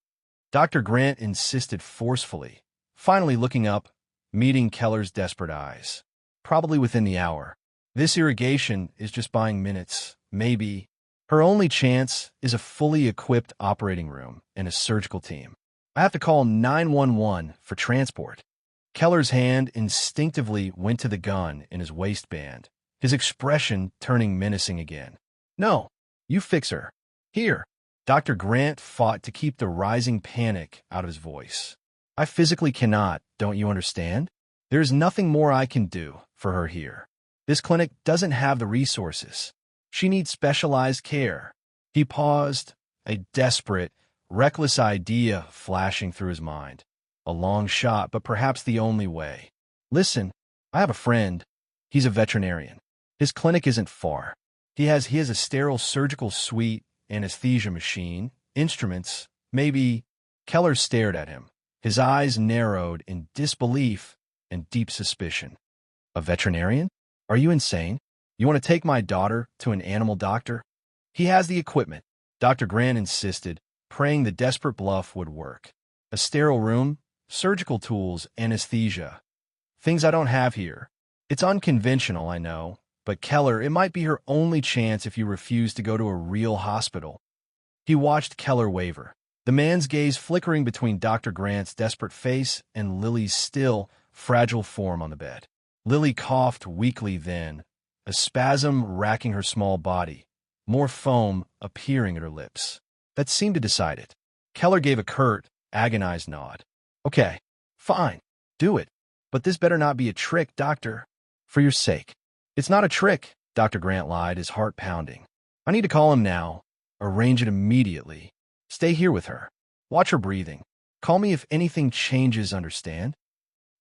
Dr. Grant insisted forcefully, finally looking up, meeting Keller's desperate eyes. "Probably within the hour. This irrigation is just buying minutes, maybe. Her only chance is a fully equipped operating room and a surgical team. I have to call 911 for transport." Keller's hand instinctively went to the gun in his waistband, his expression turning menacing again. "No, you fix her. Here." Dr. Grant fought to keep the rising panic out of his voice. "I physically cannot, don't you understand? There is nothing more I can do for her here. This clinic doesn't have the resources. She needs specialized care." He paused, a desperate, reckless idea flashing through his mind. A long shot, but perhaps the only way. "Listen, I have a friend. He's a veterinarian. His clinic isn't far. He has a sterile surgical suite, anesthesia machine, instruments, maybe." Keller stared at him, his eyes narrowed in disbelief and deep suspicion. "A veterinarian? Are you insane? You want to take my daughter to an animal doctor?" "He has the equipment," Dr. Grant insisted, praying the desperate bluff would work. "A sterile room, surgical tools, anesthesia. Things I don't have here. It's unconventional, I know, but Keller, it might be her only chance if you refuse to go to a real hospital." He watched Keller waver, the man's gaze flickering between Dr. Grant's desperate face and Lily's still, fragile form on the bed. Lily coughed weakly then, a spasm racking her small body, more foam appearing at her lips. That seemed to decide it. Keller gave a curt, agonized nod. "Okay, fine, do it. But this better not be a trick, doctor. For your sake." "It's not a trick," Dr. Grant lied, his heart pounding. "I need to call him now. Arrange it immediately. Stay here with her. Watch her breathing. Call me if anything changes, understand?"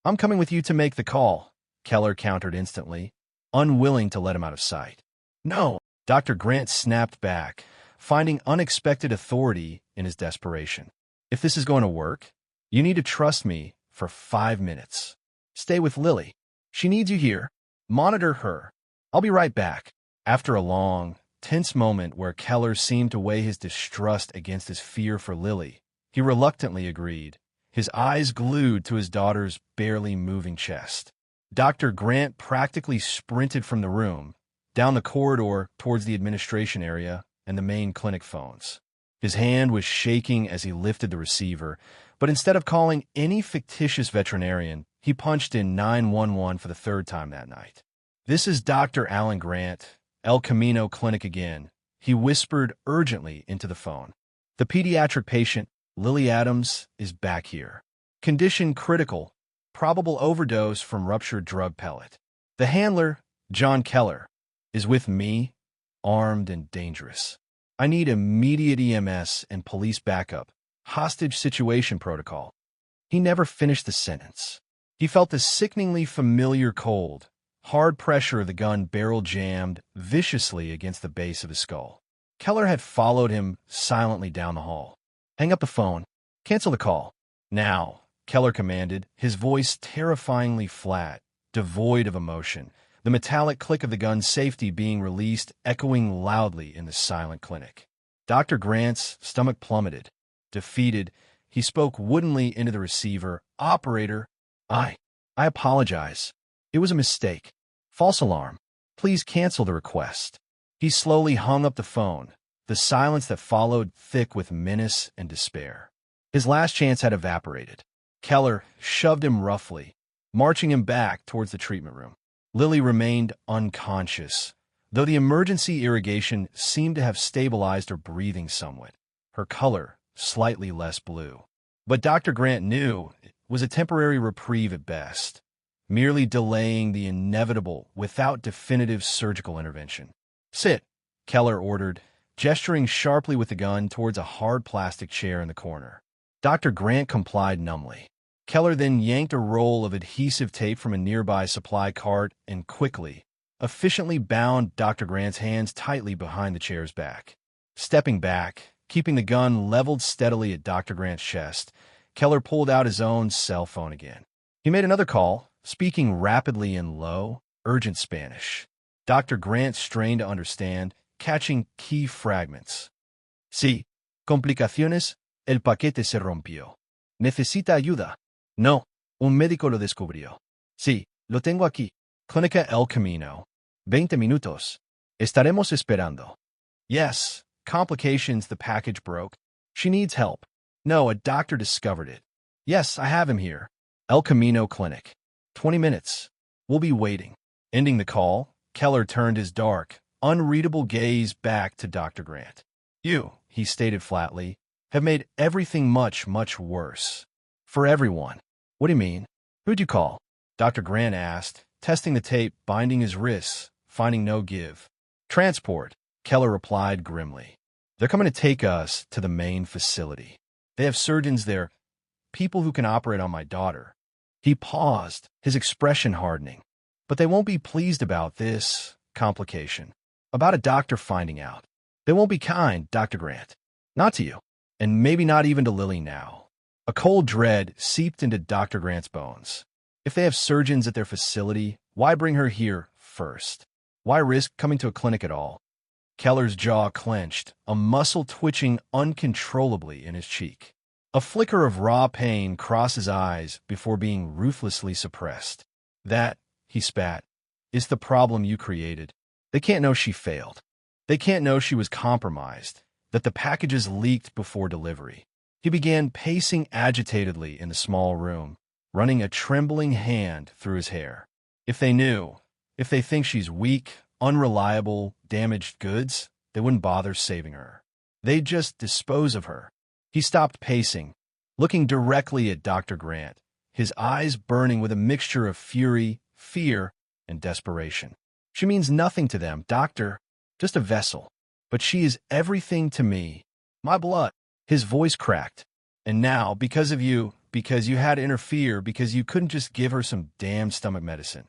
"I'm coming with you to make the call," Keller countered instantly, unwilling to let him out of sight. "No," Dr. Grant snapped back, finding unexpected authority in his desperation. "If this is going to work, you need to trust me for 5 minutes. Stay with Lily. She needs you here. Monitor her. I'll be right back." After a long, tense moment where Keller seemed to weigh his distrust against his fear for Lily, he reluctantly agreed, his eyes glued to his daughter's barely moving chest. Dr. Grant practically sprinted from the room, down the corridor towards the administration area and the main clinic phones. His hand was shaking as he lifted the receiver, but instead of calling any fictitious veterinarian, he punched in 911 for the third time that night. "This is Dr. Alan Grant, El Camino Clinic again," he whispered urgently into the phone. "The pediatric patient, Lily Adams, is back here. Condition critical, probable overdose from ruptured drug pellet. The handler, John Keller, is with me, armed and dangerous. I need immediate EMS and police backup. Hostage situation protocol." He never finished the sentence. He felt the sickeningly familiar cold, hard pressure of the gun barrel jammed viciously against the base of his skull. Keller had followed him silently down the hall. "Hang up the phone. Cancel the call. Now," Keller commanded, his voice terrifyingly flat, devoid of emotion, the metallic click of the gun's safety being released echoing loudly in the silent clinic. Dr. Grant's stomach plummeted. Defeated, he spoke woodenly into the receiver. "Operator, I apologize. It was a mistake. False alarm. Please cancel the request." He slowly hung up the phone, the silence that followed thick with menace and despair. His last chance had evaporated. Keller shoved him roughly, marching him back towards the treatment room. Lily remained unconscious, though the emergency irrigation seemed to have stabilized her breathing somewhat, her color slightly less blue. But Dr. Grant knew it was a temporary reprieve at best, merely delaying the inevitable without definitive surgical intervention. "Sit," Keller ordered, gesturing sharply with the gun towards a hard plastic chair in the corner. Dr. Grant complied numbly. Keller then yanked a roll of adhesive tape from a nearby supply cart and quickly, efficiently bound Dr. Grant's hands tightly behind the chair's back. Stepping back, keeping the gun leveled steadily at Dr. Grant's chest, Keller pulled out his own cell phone again. He made another call, speaking rapidly in low, urgent Spanish. Dr. Grant strained to understand, catching key fragments. "Sí, complicaciones, el paquete se rompió. ¿Necesita ayuda?" "No, un médico lo descubrió." "Sí, lo tengo aquí. Clínica El Camino. 20 minutos. Estaremos esperando." "Yes, complications, the package broke. She needs help." "No, a doctor discovered it." "Yes, I have him here. El Camino Clinic. 20 minutes. We'll be waiting." Ending the call, Keller turned his dark, unreadable gaze back to Dr. Grant. "You," he stated flatly, "have made everything much, much worse. For everyone." "What do you mean? Who'd you call?" Dr. Grant asked, testing the tape, binding his wrists, finding no give. "Transport," Keller replied grimly. "They're coming to take us to the main facility. They have surgeons there, people who can operate on my daughter." He paused, his expression hardening. "But they won't be pleased about this complication, about a doctor finding out. They won't be kind, Dr. Grant. Not to you, and maybe not even to Lily now." A cold dread seeped into Dr. Grant's bones. If they have surgeons at their facility, why bring her here first? Why risk coming to a clinic at all? Keller's jaw clenched, a muscle twitching uncontrollably in his cheek. A flicker of raw pain crossed his eyes before being ruthlessly suppressed. "That," he spat, "is the problem you created. They can't know she failed. They can't know she was compromised, that the packages leaked before delivery." He began pacing agitatedly in the small room, running a trembling hand through his hair. "If they knew, if they think she's weak, unreliable, damaged goods, they wouldn't bother saving her. They'd just dispose of her." He stopped pacing, looking directly at Dr. Grant, his eyes burning with a mixture of fury, fear, and desperation. "She means nothing to them, doctor, just a vessel. But she is everything to me. My blood." His voice cracked. "And now, because of you, because you had to interfere, because you couldn't just give her some damn stomach medicine.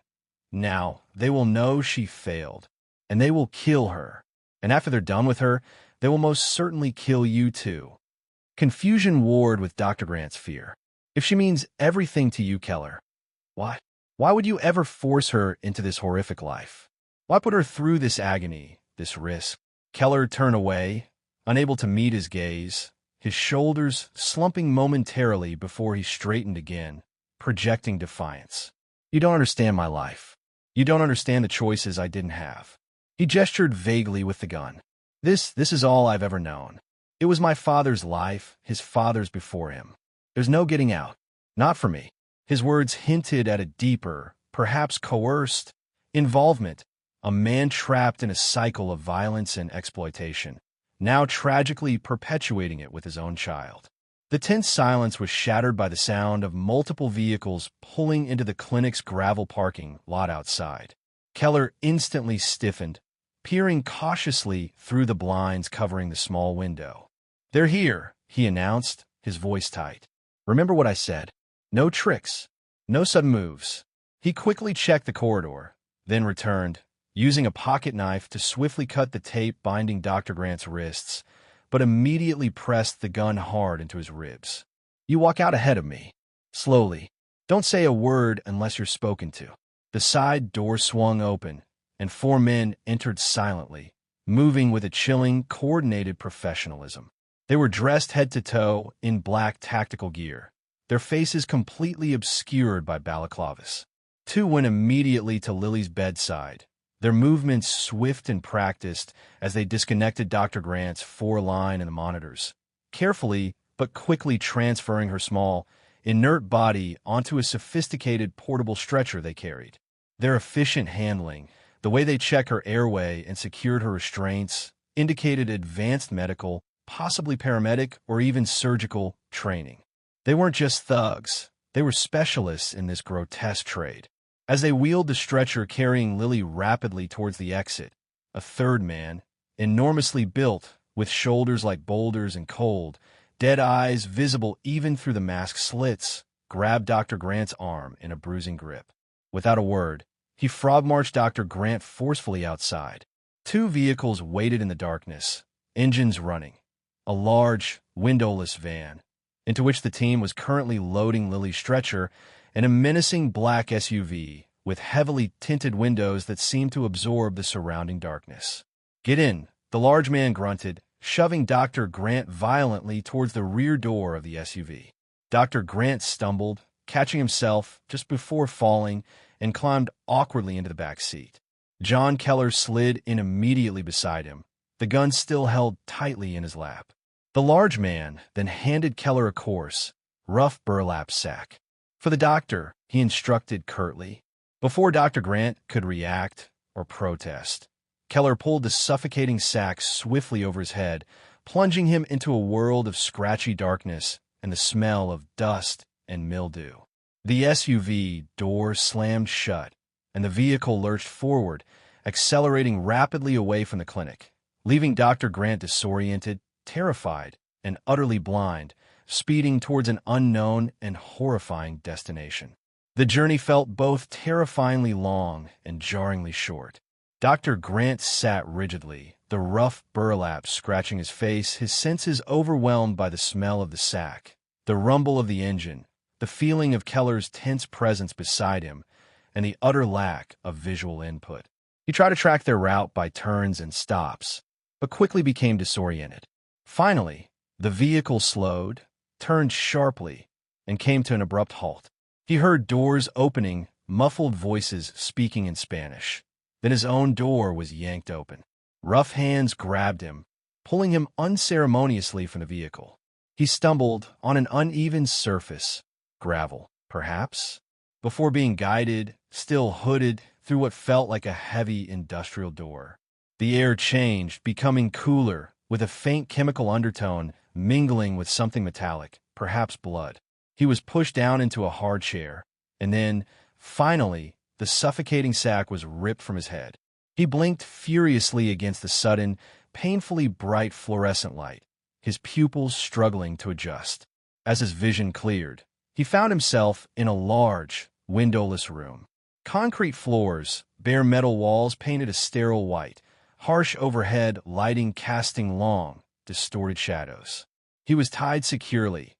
Now, they will know she failed, and they will kill her. And after they're done with her, they will most certainly kill you too." Confusion warred with Dr. Grant's fear. "If she means everything to you, Keller, why Why would you ever force her into this horrific life? Why put her through this agony, this risk? Keller turned away, unable to meet his gaze, his shoulders slumping momentarily before he straightened again, projecting defiance. You don't understand my life. You don't understand the choices I didn't have. He gestured vaguely with the gun. This is all I've ever known. It was my father's life, his father's before him. There's no getting out. Not for me. His words hinted at a deeper, perhaps coerced, involvement, a man trapped in a cycle of violence and exploitation, now tragically perpetuating it with his own child. The tense silence was shattered by the sound of multiple vehicles pulling into the clinic's gravel parking lot outside. Keller instantly stiffened, peering cautiously through the blinds covering the small window. "They're here," he announced, his voice tight. "Remember what I said. No tricks. No sudden moves." He quickly checked the corridor, then returned, using a pocket knife to swiftly cut the tape binding Dr. Grant's wrists, but immediately pressed the gun hard into his ribs. "You walk out ahead of me. Slowly. Don't say a word unless you're spoken to." The side door swung open, and 4 men entered silently, moving with a chilling, coordinated professionalism. They were dressed head to toe in black tactical gear, their faces completely obscured by balaclavas. 2 went immediately to Lily's bedside, their movements swift and practiced as they disconnected Dr. Grant's 4-line in the monitors, carefully but quickly transferring her small, inert body onto a sophisticated portable stretcher they carried. Their efficient handling, the way they checked her airway and secured her restraints, indicated advanced medical, possibly paramedic or even surgical, training. They weren't just thugs, they were specialists in this grotesque trade. As they wheeled the stretcher carrying Lily rapidly towards the exit, a 3rd man, enormously built, with shoulders like boulders and cold, dead eyes visible even through the mask slits, grabbed Dr. Grant's arm in a bruising grip. Without a word, he frog-marched Dr. Grant forcefully outside. 2 vehicles waited in the darkness, engines running. A large, windowless van, into which the team was currently loading Lily's stretcher, and a menacing black SUV with heavily tinted windows that seemed to absorb the surrounding darkness. "Get in," the large man grunted, shoving Dr. Grant violently towards the rear door of the SUV. Dr. Grant stumbled, catching himself just before falling, and climbed awkwardly into the back seat. John Keller slid in immediately beside him, the gun still held tightly in his lap. The large man then handed Keller a coarse, rough burlap sack. "For the doctor," he instructed curtly. Before Dr. Grant could react or protest, Keller pulled the suffocating sack swiftly over his head, plunging him into a world of scratchy darkness and the smell of dust and mildew. The SUV door slammed shut, and the vehicle lurched forward, accelerating rapidly away from the clinic, leaving Dr. Grant disoriented, terrified, and utterly blind, speeding towards an unknown and horrifying destination. The journey felt both terrifyingly long and jarringly short. Dr. Grant sat rigidly, the rough burlap scratching his face, his senses overwhelmed by the smell of the sack, the rumble of the engine, the feeling of Keller's tense presence beside him, and the utter lack of visual input. He tried to track their route by turns and stops, but quickly became disoriented. Finally, the vehicle slowed, turned sharply, and came to an abrupt halt. He heard doors opening, muffled voices speaking in Spanish. Then his own door was yanked open. Rough hands grabbed him, pulling him unceremoniously from the vehicle. He stumbled on an uneven surface, gravel, perhaps, before being guided, still hooded, through what felt like a heavy industrial door. The air changed, becoming cooler, with a faint chemical undertone mingling with something metallic, perhaps blood. He was pushed down into a hard chair, and then, finally, the suffocating sack was ripped from his head. He blinked furiously against the sudden, painfully bright fluorescent light, his pupils struggling to adjust. As his vision cleared, he found himself in a large, windowless room. Concrete floors, bare metal walls painted a sterile white, harsh overhead lighting casting long, distorted shadows. He was tied securely,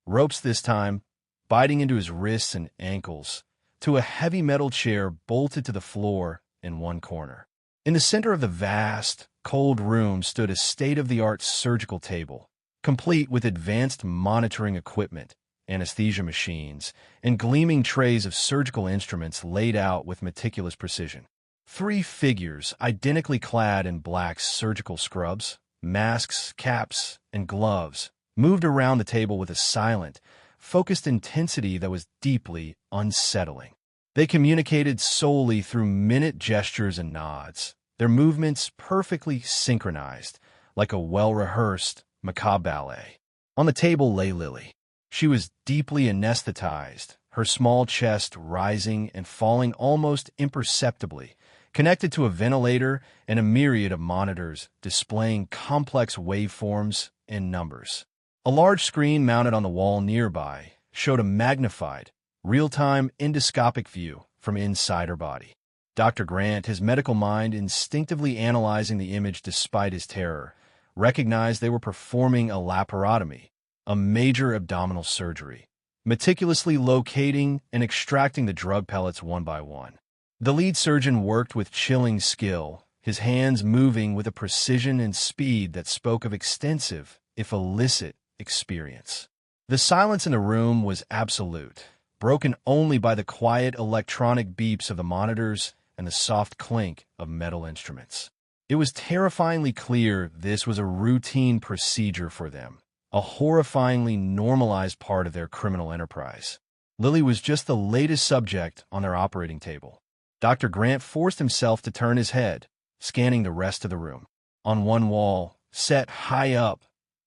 ropes this time, biting into his wrists and ankles, to a heavy metal chair bolted to the floor in one corner. In the center of the vast, cold room stood a state-of-the-art surgical table, complete with advanced monitoring equipment, anesthesia machines, and gleaming trays of surgical instruments laid out with meticulous precision. 3 figures, identically clad in black surgical scrubs, masks, caps, and gloves, moved around the table with a silent, focused intensity that was deeply unsettling. They communicated solely through minute gestures and nods, their movements perfectly synchronized, like a well-rehearsed macabre ballet. On the table lay Lily. She was deeply anesthetized, her small chest rising and falling almost imperceptibly, connected to a ventilator and a myriad of monitors displaying complex waveforms and numbers. A large screen mounted on the wall nearby showed a magnified, real-time endoscopic view from inside her body. Dr. Grant, his medical mind instinctively analyzing the image despite his terror, recognized they were performing a laparotomy, a major abdominal surgery, meticulously locating and extracting the drug pellets one by one. The lead surgeon worked with chilling skill, his hands moving with a precision and speed that spoke of extensive, if illicit, experience. The silence in the room was absolute, broken only by the quiet electronic beeps of the monitors and the soft clink of metal instruments. It was terrifyingly clear this was a routine procedure for them, a horrifyingly normalized part of their criminal enterprise. Lily was just the latest subject on their operating table. Dr. Grant forced himself to turn his head, scanning the rest of the room. On one wall, set high up,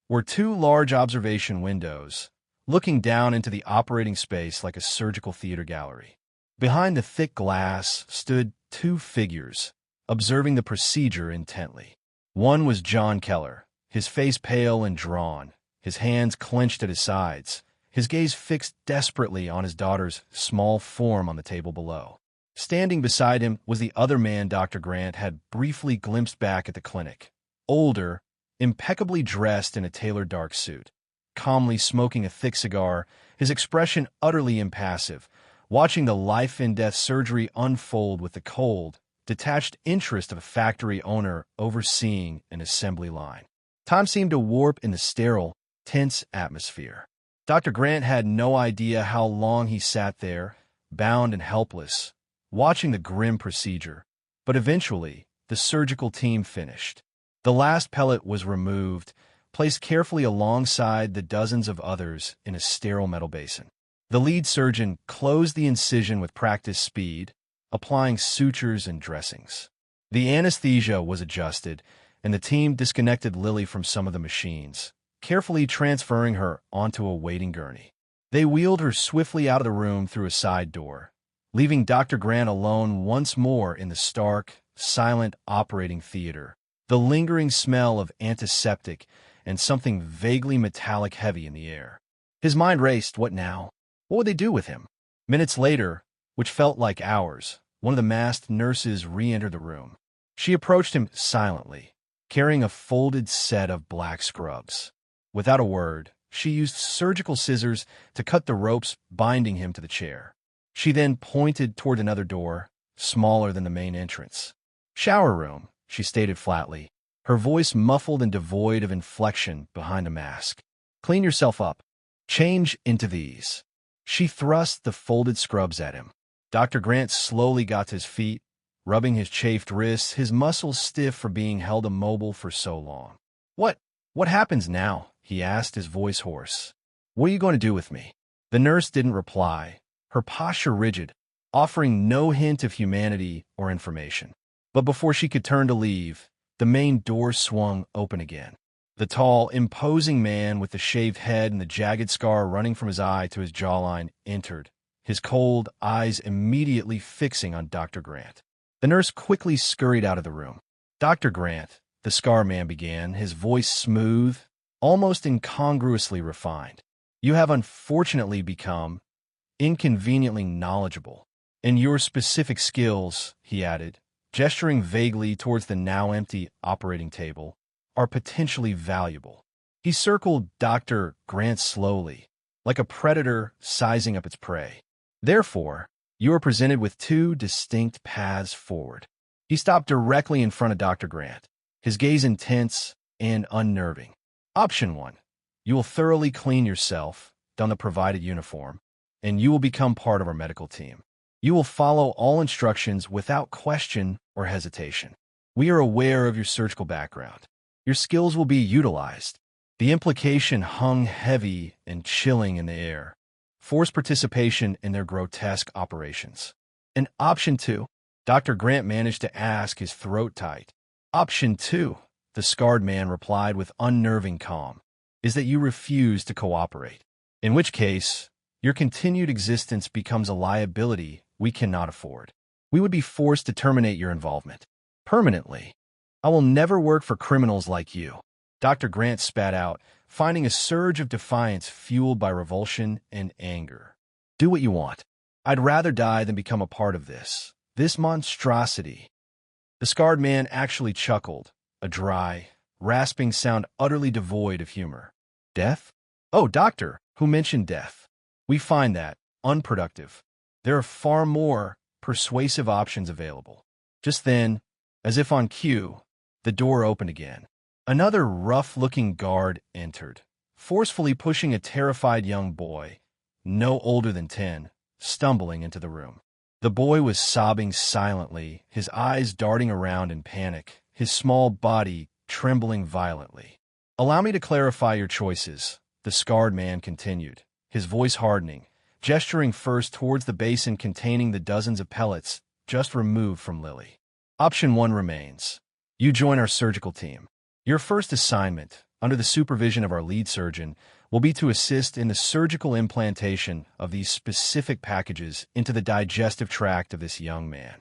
were 2 large observation windows, looking down into the operating space like a surgical theater gallery. Behind the thick glass stood 2 figures, observing the procedure intently. One was John Keller, his face pale and drawn, his hands clenched at his sides, his gaze fixed desperately on his daughter's small form on the table below. Standing beside him was the other man Dr. Grant had briefly glimpsed back at the clinic, older, impeccably dressed in a tailored dark suit, calmly smoking a thick cigar, his expression utterly impassive, watching the life-and-death surgery unfold with the cold, detached interest of a factory owner overseeing an assembly line. Time seemed to warp in the sterile, tense atmosphere. Dr. Grant had no idea how long he sat there, bound and helpless, watching the grim procedure, but eventually, the surgical team finished. The last pellet was removed, placed carefully alongside the dozens of others in a sterile metal basin. The lead surgeon closed the incision with practiced speed, applying sutures and dressings. The anesthesia was adjusted, and the team disconnected Lily from some of the machines, carefully transferring her onto a waiting gurney. They wheeled her swiftly out of the room through a side door, leaving Dr. Grant alone once more in the stark, silent operating theater, the lingering smell of antiseptic and something vaguely metallic heavy in the air. His mind raced. What now? What would they do with him? Minutes later, which felt like hours, one of the masked nurses re-entered the room. She approached him silently, carrying a folded set of black scrubs. Without a word, she used surgical scissors to cut the ropes binding him to the chair. She then pointed toward another door, smaller than the main entrance. "Shower room," she stated flatly, her voice muffled and devoid of inflection behind the mask. "Clean yourself up. Change into these." She thrust the folded scrubs at him. Dr. Grant slowly got to his feet, rubbing his chafed wrists, his muscles stiff for being held immobile for so long. What happens now?" he asked, his voice hoarse. "What are you going to do with me?" The nurse didn't reply, her posture rigid, offering no hint of humanity or information. But before she could turn to leave, the main door swung open again. The tall, imposing man with the shaved head and the jagged scar running from his eye to his jawline entered, his cold eyes immediately fixing on Dr. Grant. The nurse quickly scurried out of the room. "Dr. Grant," the scar man began, his voice smooth, almost incongruously refined, "you have unfortunately become inconveniently knowledgeable. In your specific skills," he added, gesturing vaguely towards the now empty operating table, "are potentially valuable." He circled Dr. Grant slowly, like a predator sizing up its prey. "Therefore, You are presented with two distinct paths forward. He stopped directly in front of Dr. Grant, his gaze intense and unnerving. Option 1. You will thoroughly clean yourself, don the provided uniform, and you will become part of our medical team. You will follow all instructions without question or hesitation. We are aware of your surgical background. Your skills will be utilized. The implication hung heavy and chilling in the air. Forced participation in their grotesque operations. And option 2, Dr. Grant managed to ask, his throat tight. Option 2, the scarred man replied with unnerving calm, is that you refuse to cooperate. In which case, your continued existence becomes a liability we cannot afford. We would be forced to terminate your involvement. Permanently. I will never work for criminals like you. Dr. Grant spat out, finding a surge of defiance fueled by revulsion and anger. Do what you want. I'd rather die than become a part of this monstrosity. The scarred man actually chuckled, a dry, rasping sound utterly devoid of humor. Death? Oh, doctor, who mentioned death? We find that unproductive. There are far more persuasive options available. Just then, as if on cue, the door opened again. Another rough-looking guard entered, forcefully pushing a terrified young boy, no older than 10, stumbling into the room. The boy was sobbing silently, his eyes darting around in panic, his small body trembling violently. Allow me to clarify your choices, the scarred man continued, his voice hardening, gesturing first towards the basin containing the dozens of pellets just removed from Lily. Option 1 remains. You join our surgical team. Your first assignment, under the supervision of our lead surgeon, will be to assist in the surgical implantation of these specific packages into the digestive tract of this young man.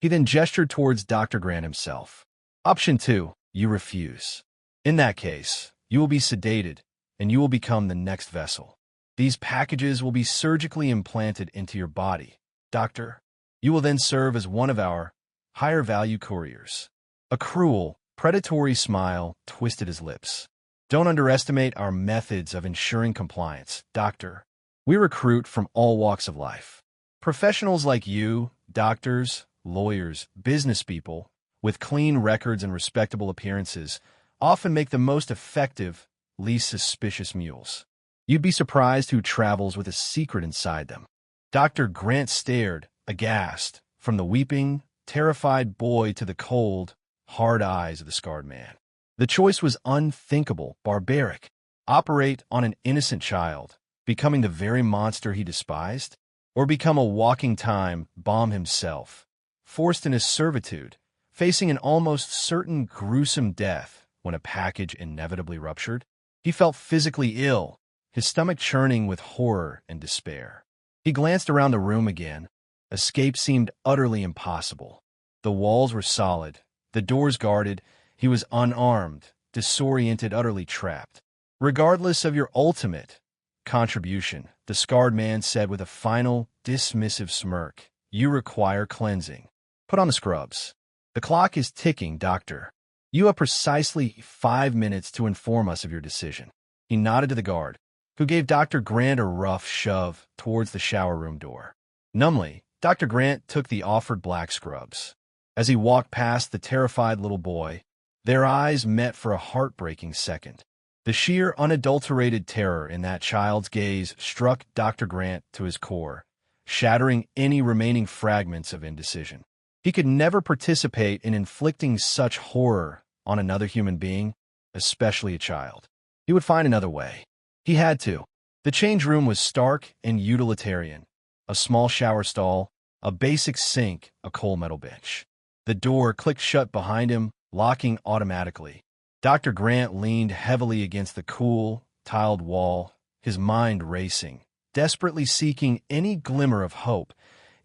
He then gestured towards Dr. Grant himself. Option 2, you refuse. In that case, you will be sedated, and you will become the next vessel. These packages will be surgically implanted into your body. Doctor, you will then serve as one of our higher-value couriers. A cruel, predatory smile twisted his lips. Don't underestimate our methods of ensuring compliance, doctor. We recruit from all walks of life. Professionals like you, doctors, lawyers, business people, with clean records and respectable appearances, often make the most effective, least suspicious mules. You'd be surprised who travels with a secret inside them. Dr. Grant stared, aghast, from the weeping, terrified boy to the cold, hard eyes of the scarred man. The choice was unthinkable, barbaric. Operate on an innocent child, becoming the very monster he despised, or become a walking time bomb himself, forced into servitude, facing an almost certain gruesome death when a package inevitably ruptured. He felt physically ill, his stomach churning with horror and despair. He glanced around the room again. Escape seemed utterly impossible. The walls were solid, the doors guarded. He was unarmed, disoriented, utterly trapped. Regardless of your ultimate contribution, the scarred man said with a final, dismissive smirk, you require cleansing. Put on the scrubs. The clock is ticking, doctor. You have precisely 5 minutes to inform us of your decision. He nodded to the guard, who gave Dr. Grant a rough shove towards the shower room door. Numbly, Dr. Grant took the offered black scrubs. As he walked past the terrified little boy, their eyes met for a heartbreaking second. The sheer, unadulterated terror in that child's gaze struck Dr. Grant to his core, shattering any remaining fragments of indecision. He could never participate in inflicting such horror on another human being, especially a child. He would find another way. He had to. The change room was stark and utilitarian. A small shower stall, a basic sink, a coal metal bench. The door clicked shut behind him, locking automatically. Dr. Grant leaned heavily against the cool, tiled wall, his mind racing, desperately seeking any glimmer of hope,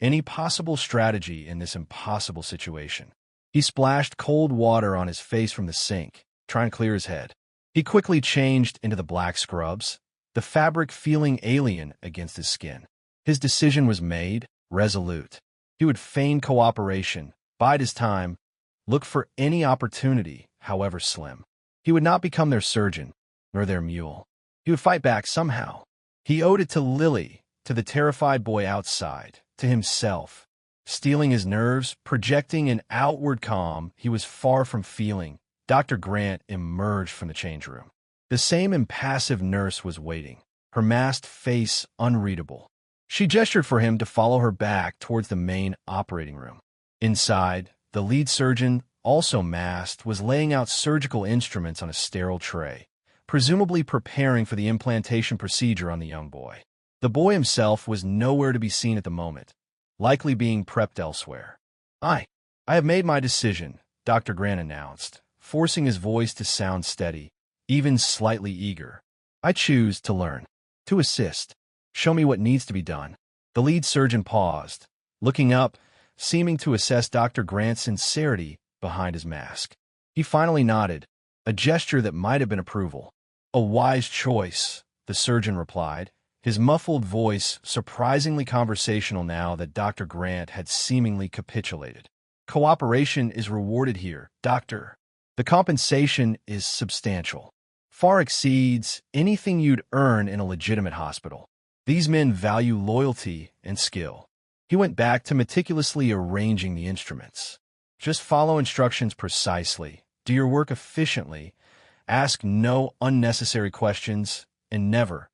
any possible strategy in this impossible situation. He splashed cold water on his face from the sink, trying to clear his head. He quickly changed into the black scrubs, the fabric feeling alien against his skin. His decision was made, resolute. He would feign cooperation, bide his time, look for any opportunity, however slim. He would not become their surgeon, nor their mule. He would fight back somehow. He owed it to Lily, to the terrified boy outside, to himself, stealing his nerves, projecting an outward calm he was far from feeling. Dr. Grant emerged from the change room. The same impassive nurse was waiting, her masked face unreadable. She gestured for him to follow her back towards the main operating room. Inside, the lead surgeon, also masked, was laying out surgical instruments on a sterile tray, presumably preparing for the implantation procedure on the young boy. The boy himself was nowhere to be seen at the moment, likely being prepped elsewhere. I have made my decision," Dr. Grant announced, forcing his voice to sound steady, even slightly eager. "I choose to learn, to assist. Show me what needs to be done." The lead surgeon paused, looking up, seeming to assess Dr. Grant's sincerity behind his mask. He finally nodded, a gesture that might have been approval. "A wise choice," the surgeon replied, his muffled voice surprisingly conversational now that Dr. Grant had seemingly capitulated. "Cooperation is rewarded here, Doctor. The compensation is substantial. Far exceeds anything you'd earn in a legitimate hospital. These men value loyalty and skill." He went back to meticulously arranging the instruments. "Just follow instructions precisely, do your work efficiently, ask no unnecessary questions, and never,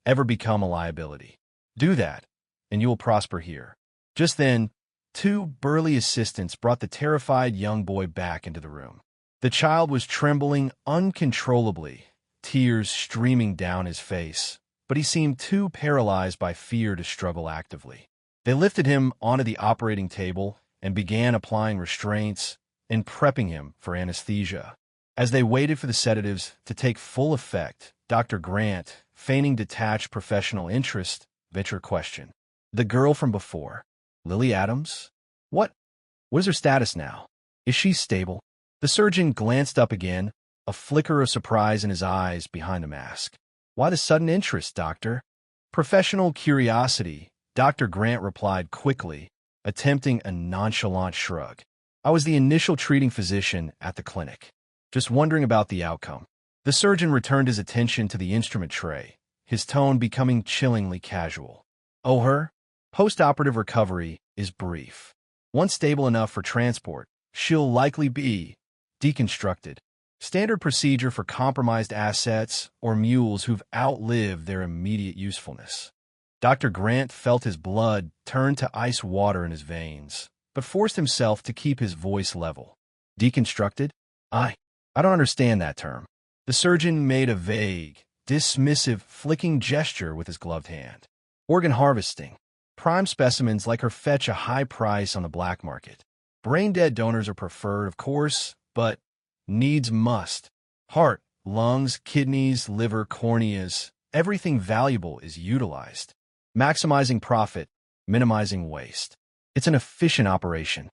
ever become a liability. Do that, and you will prosper here." Just then, two burly assistants brought the terrified young boy back into the room. The child was trembling uncontrollably, tears streaming down his face, but he seemed too paralyzed by fear to struggle actively. They lifted him onto the operating table and began applying restraints and prepping him for anesthesia. As they waited for the sedatives to take full effect, Dr. Grant, feigning detached professional interest, ventured a question. "The girl from before, Lily Adams? What is her status now? Is she stable?" The surgeon glanced up again, a flicker of surprise in his eyes behind the mask. "Why the sudden interest, Doctor?" "Professional curiosity," Dr. Grant replied quickly, attempting a nonchalant shrug. "I was the initial treating physician at the clinic, just wondering about the outcome." The surgeon returned his attention to the instrument tray, his tone becoming chillingly casual. "Oh, her post-operative recovery is brief. Once stable enough for transport, she'll likely be deconstructed. Standard procedure for compromised assets or mules who've outlived their immediate usefulness." Dr. Grant felt his blood turn to ice water in his veins, but forced himself to keep his voice level. "Deconstructed? I don't understand that term." The surgeon made a vague, dismissive, flicking gesture with his gloved hand. "Organ harvesting. Prime specimens like her fetch a high price on the black market. Brain-dead donors are preferred, of course, but needs must. Heart, lungs, kidneys, liver, corneas, everything valuable is utilized. Maximizing profit, minimizing waste. It's an efficient operation."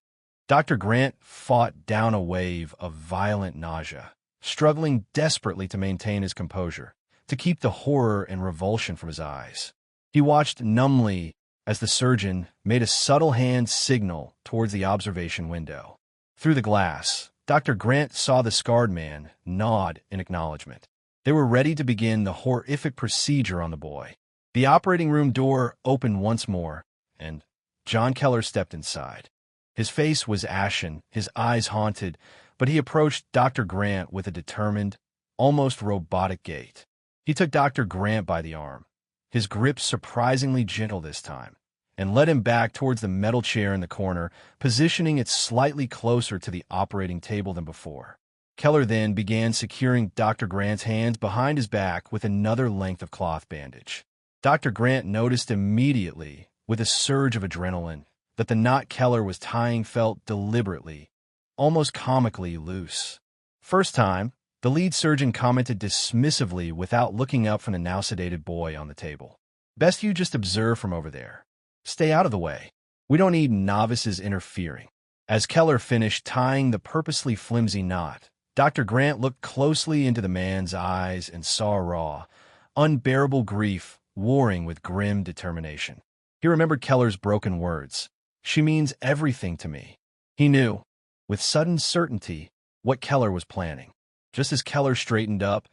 Dr. Grant fought down a wave of violent nausea, struggling desperately to maintain his composure, to keep the horror and revulsion from his eyes. He watched numbly as the surgeon made a subtle hand signal towards the observation window. Through the glass, Dr. Grant saw the scarred man nod in acknowledgement. They were ready to begin the horrific procedure on the boy. The operating room door opened once more, and John Keller stepped inside. His face was ashen, his eyes haunted, but he approached Dr. Grant with a determined, almost robotic gait. He took Dr. Grant by the arm, his grip surprisingly gentle this time, and led him back towards the metal chair in the corner, positioning it slightly closer to the operating table than before. Keller then began securing Dr. Grant's hands behind his back with another length of cloth bandage. Dr. Grant noticed immediately, with a surge of adrenaline, that the knot Keller was tying felt deliberately, almost comically loose. First time, the lead surgeon commented dismissively without looking up from the now sedated boy on the table. "Best you just observe from over there. Stay out of the way. We don't need novices interfering." As Keller finished tying the purposely flimsy knot, Dr. Grant looked closely into the man's eyes and saw a raw, unbearable grief warring with grim determination. He remembered Keller's broken words. "She means everything to me." He knew, with sudden certainty, what Keller was planning. Just as Keller straightened up,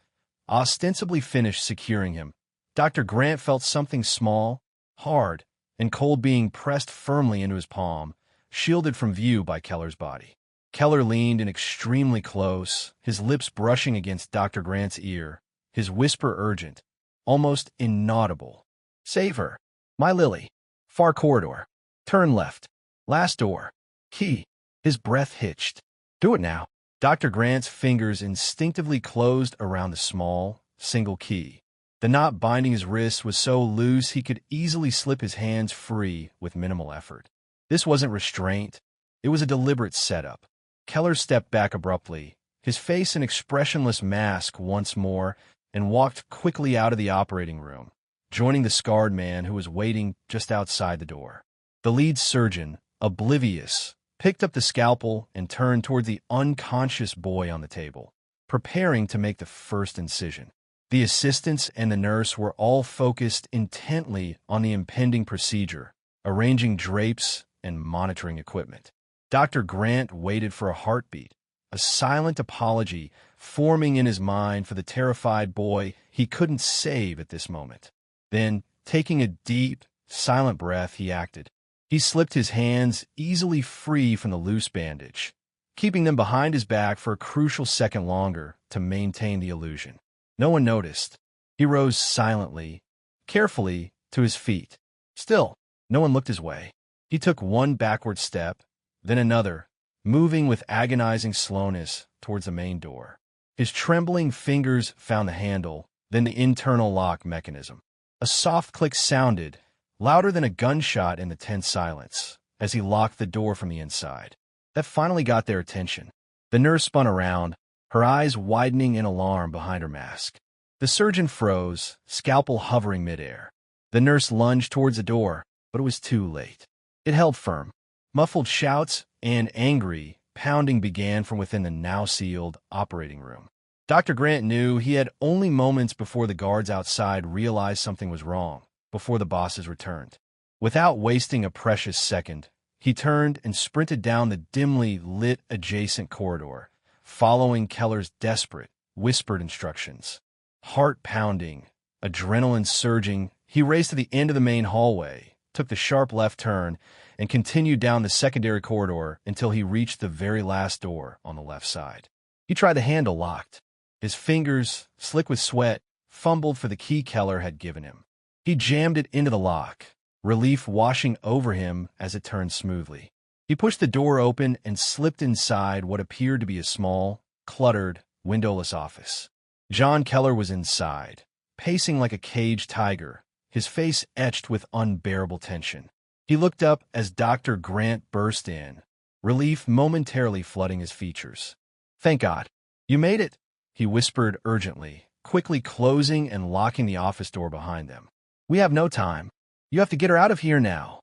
ostensibly finished securing him, Dr. Grant felt something small, hard, and cold being pressed firmly into his palm, shielded from view by Keller's body. Keller leaned in extremely close, his lips brushing against Dr. Grant's ear, his whisper urgent, almost inaudible. "Save her. My Lily. Far corridor. Turn left. Last door. Key." His breath hitched. "Do it now." Dr. Grant's fingers instinctively closed around the small, single key. The knot binding his wrist was so loose he could easily slip his hands free with minimal effort. This wasn't restraint. It was a deliberate setup. Keller stepped back abruptly, his face an expressionless mask once more, and walked quickly out of the operating room, joining the scarred man who was waiting just outside the door. The lead surgeon, oblivious, picked up the scalpel and turned toward the unconscious boy on the table, preparing to make the first incision. The assistants and the nurse were all focused intently on the impending procedure, arranging drapes and monitoring equipment. Dr. Grant waited for a heartbeat, a silent apology forming in his mind for the terrified boy he couldn't save at this moment. Then, taking a deep, silent breath, he acted. He slipped his hands easily free from the loose bandage, keeping them behind his back for a crucial second longer to maintain the illusion. No one noticed. He rose silently, carefully, to his feet. Still, no one looked his way. He took one backward step, then another, moving with agonizing slowness towards the main door. His trembling fingers found the handle, then the internal lock mechanism. A soft click sounded, louder than a gunshot in the tense silence, as he locked the door from the inside. That finally got their attention. The nurse spun around, her eyes widening in alarm behind her mask. The surgeon froze, scalpel hovering midair. The nurse lunged towards the door, but it was too late. It held firm. Muffled shouts and angry pounding began from within the now-sealed operating room. Dr. Grant knew he had only moments before the guards outside realized something was wrong, before the bosses returned. Without wasting a precious second, he turned and sprinted down the dimly lit adjacent corridor, following Keller's desperate, whispered instructions. Heart pounding, adrenaline surging, he raced to the end of the main hallway, took the sharp left turn, and continued down the secondary corridor until he reached the very last door on the left side. He tried the handle locked. His fingers, slick with sweat, fumbled for the key Keller had given him. He jammed it into the lock, relief washing over him as it turned smoothly. He pushed the door open and slipped inside what appeared to be a small, cluttered, windowless office. John Keller was inside, pacing like a caged tiger, his face etched with unbearable tension. He looked up as Dr. Grant burst in, relief momentarily flooding his features. "Thank God. You made it," he whispered urgently, quickly closing and locking the office door behind them. "We have no time. You have to get her out of here now."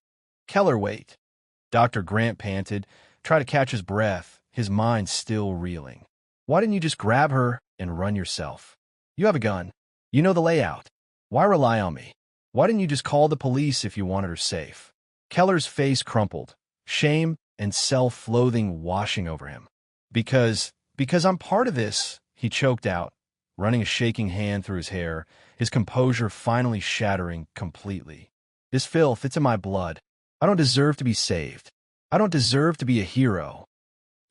"Keller, wait." Dr. Grant panted, tried to catch his breath, his mind still reeling. "Why didn't you just grab her and run yourself? You have a gun. You know the layout. Why rely on me? Why didn't you just call the police if you wanted her safe?" Keller's face crumpled, shame and self-loathing washing over him. Because I'm part of this," he choked out, running a shaking hand through his hair, his composure finally shattering completely. "This filth, it's in my blood. I don't deserve to be saved. I don't deserve to be a hero."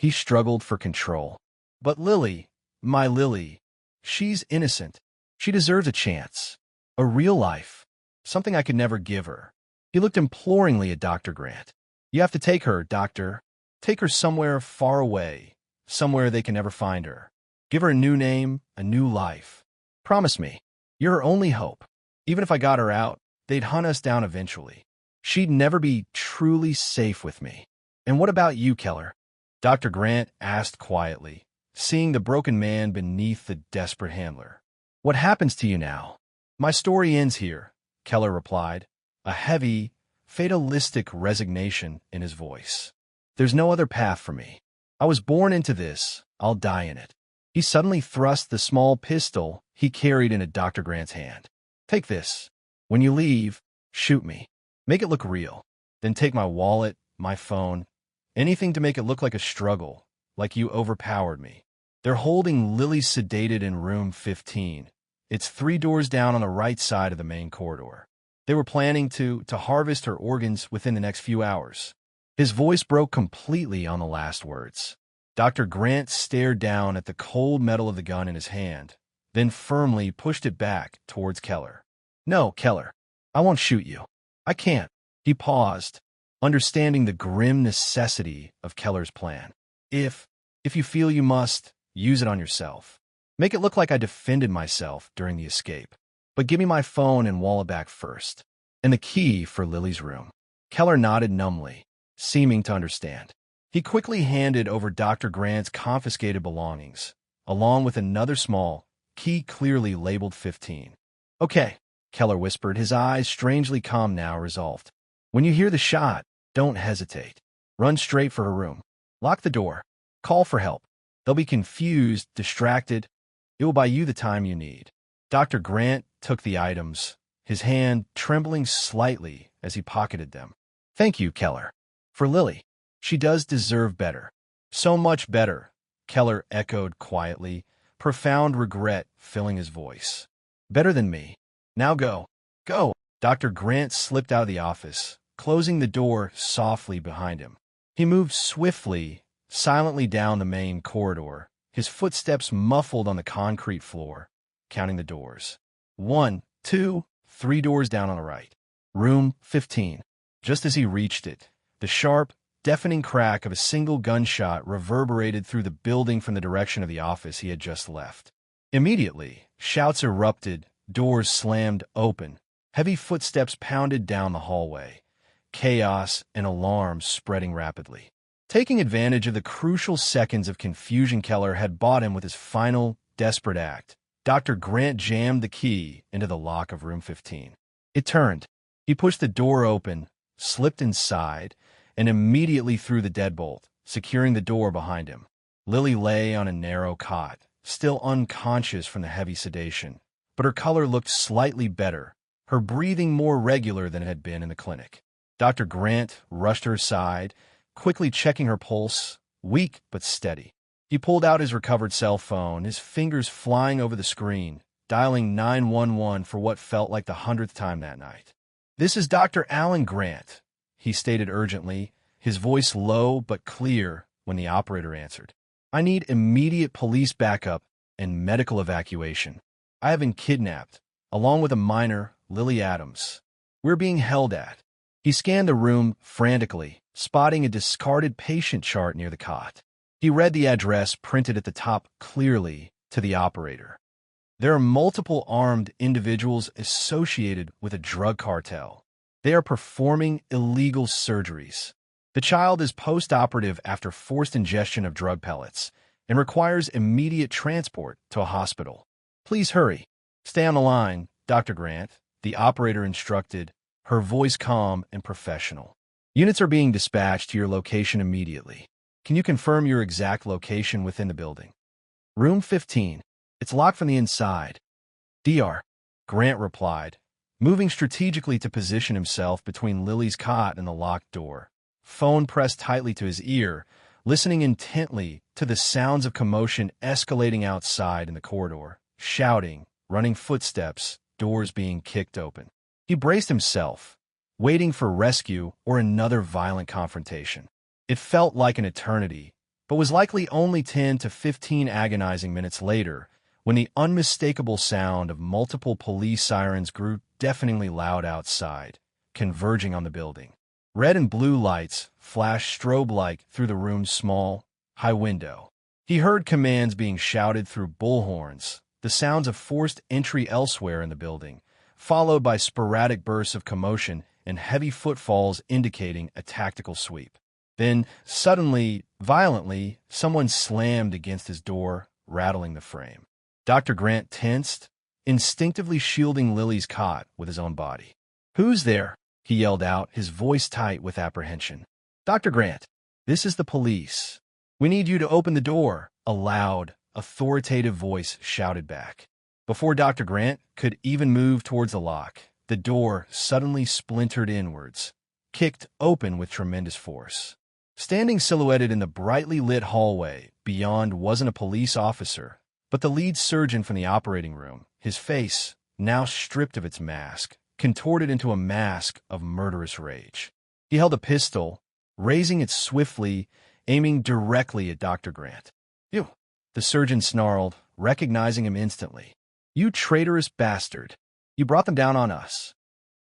He struggled for control. "But Lily, my Lily, she's innocent. She deserves a chance. A real life. Something I could never give her." He looked imploringly at Dr. Grant. "You have to take her, doctor. Take her somewhere far away, somewhere they can never find her. Give her a new name, a new life. Promise me. You're her only hope. Even if I got her out, they'd hunt us down eventually. She'd never be truly safe with me." "And what about you, Keller?" Dr. Grant asked quietly, seeing the broken man beneath the desperate handler. "What happens to you now?" "My story ends here," Keller replied, a heavy, fatalistic resignation in his voice. "There's no other path for me. I was born into this. I'll die in it." He suddenly thrust the small pistol he carried into Dr. Grant's hand. "Take this. When you leave, shoot me. Make it look real. Then take my wallet, my phone, anything to make it look like a struggle, like you overpowered me." They're holding Lily sedated in room 15. It's 3 doors down on the right side of the main corridor. They were planning to harvest her organs within the next few hours. His voice broke completely on the last words. Dr. Grant stared down at the cold metal of the gun in his hand, then firmly pushed it back towards Keller. "No, Keller, I won't shoot you. I can't." He paused, understanding the grim necessity of Keller's plan. If you feel you must, use it on yourself. Make it look like I defended myself during the escape. But give me my phone and wallet back first. And the key for Lily's room." Keller nodded numbly, seeming to understand. He quickly handed over Dr. Grant's confiscated belongings, along with another small key clearly labeled 15. "Okay," Keller whispered, his eyes strangely calm now, resolved. "When you hear the shot, don't hesitate. Run straight for her room. Lock the door. Call for help. They'll be confused, distracted. It will buy you the time you need." Dr. Grant took the items, his hand trembling slightly as he pocketed them. "Thank you, Keller. For Lily. She does deserve better." "So much better," Keller echoed quietly, profound regret filling his voice. "Better than me. Now go. Go." Dr. Grant slipped out of the office, closing the door softly behind him. He moved swiftly, silently down the main corridor, his footsteps muffled on the concrete floor, counting the doors. 1, 2, 3 doors down on the right. Room 15. Just as he reached it, the sharp, deafening crack of a single gunshot reverberated through the building from the direction of the office he had just left. Immediately, shouts erupted, doors slammed open, heavy footsteps pounded down the hallway, chaos and alarm spreading rapidly. Taking advantage of the crucial seconds of confusion Keller had bought him with his final, desperate act, Dr. Grant jammed the key into the lock of room 15. It turned. He pushed the door open, slipped inside, and immediately threw the deadbolt, securing the door behind him. Lily lay on a narrow cot, still unconscious from the heavy sedation, but her color looked slightly better, her breathing more regular than it had been in the clinic. Dr. Grant rushed to her side, quickly checking her pulse, weak but steady. He pulled out his recovered cell phone, his fingers flying over the screen, dialing 911 for what felt like the 100th time that night. "This is Dr. Alan Grant," he stated urgently, his voice low but clear when the operator answered. "I need immediate police backup and medical evacuation. I have been kidnapped, along with a minor, Lily Adams. We're being held at." He scanned the room frantically, spotting a discarded patient chart near the cot. He read the address printed at the top clearly to the operator. "There are multiple armed individuals associated with a drug cartel. They are performing illegal surgeries. The child is post-operative after forced ingestion of drug pellets and requires immediate transport to a hospital. Please hurry. Stay on the line, Dr. Grant," the operator instructed, her voice calm and professional. "Units are being dispatched to your location immediately. Can you confirm your exact location within the building?" "Room 15. It's locked from the inside." "DR," Grant replied, moving strategically to position himself between Lily's cot and the locked door, phone pressed tightly to his ear, listening intently to the sounds of commotion escalating outside in the corridor, shouting, running footsteps, doors being kicked open. He braced himself, waiting for rescue or another violent confrontation. It felt like an eternity, but was likely only 10 to 15 agonizing minutes later when the unmistakable sound of multiple police sirens grew deafeningly loud outside, converging on the building. Red and blue lights flashed strobe-like through the room's small, high window. He heard commands being shouted through bullhorns, the sounds of forced entry elsewhere in the building, followed by sporadic bursts of commotion and heavy footfalls indicating a tactical sweep. Then, suddenly, violently, someone slammed against his door, rattling the frame. Dr. Grant tensed, instinctively shielding Lily's cot with his own body. "Who's there?" he yelled out, his voice tight with apprehension. "Dr. Grant, this is the police. We need you to open the door," a loud, authoritative voice shouted back. Before Dr. Grant could even move towards the lock, the door suddenly splintered inwards, kicked open with tremendous force. Standing silhouetted in the brightly lit hallway beyond wasn't a police officer, but the lead surgeon from the operating room, his face, now stripped of its mask, contorted into a mask of murderous rage. He held a pistol, raising it swiftly, aiming directly at Dr. Grant. "You!" The surgeon snarled, recognizing him instantly. "You traitorous bastard! You brought them down on us."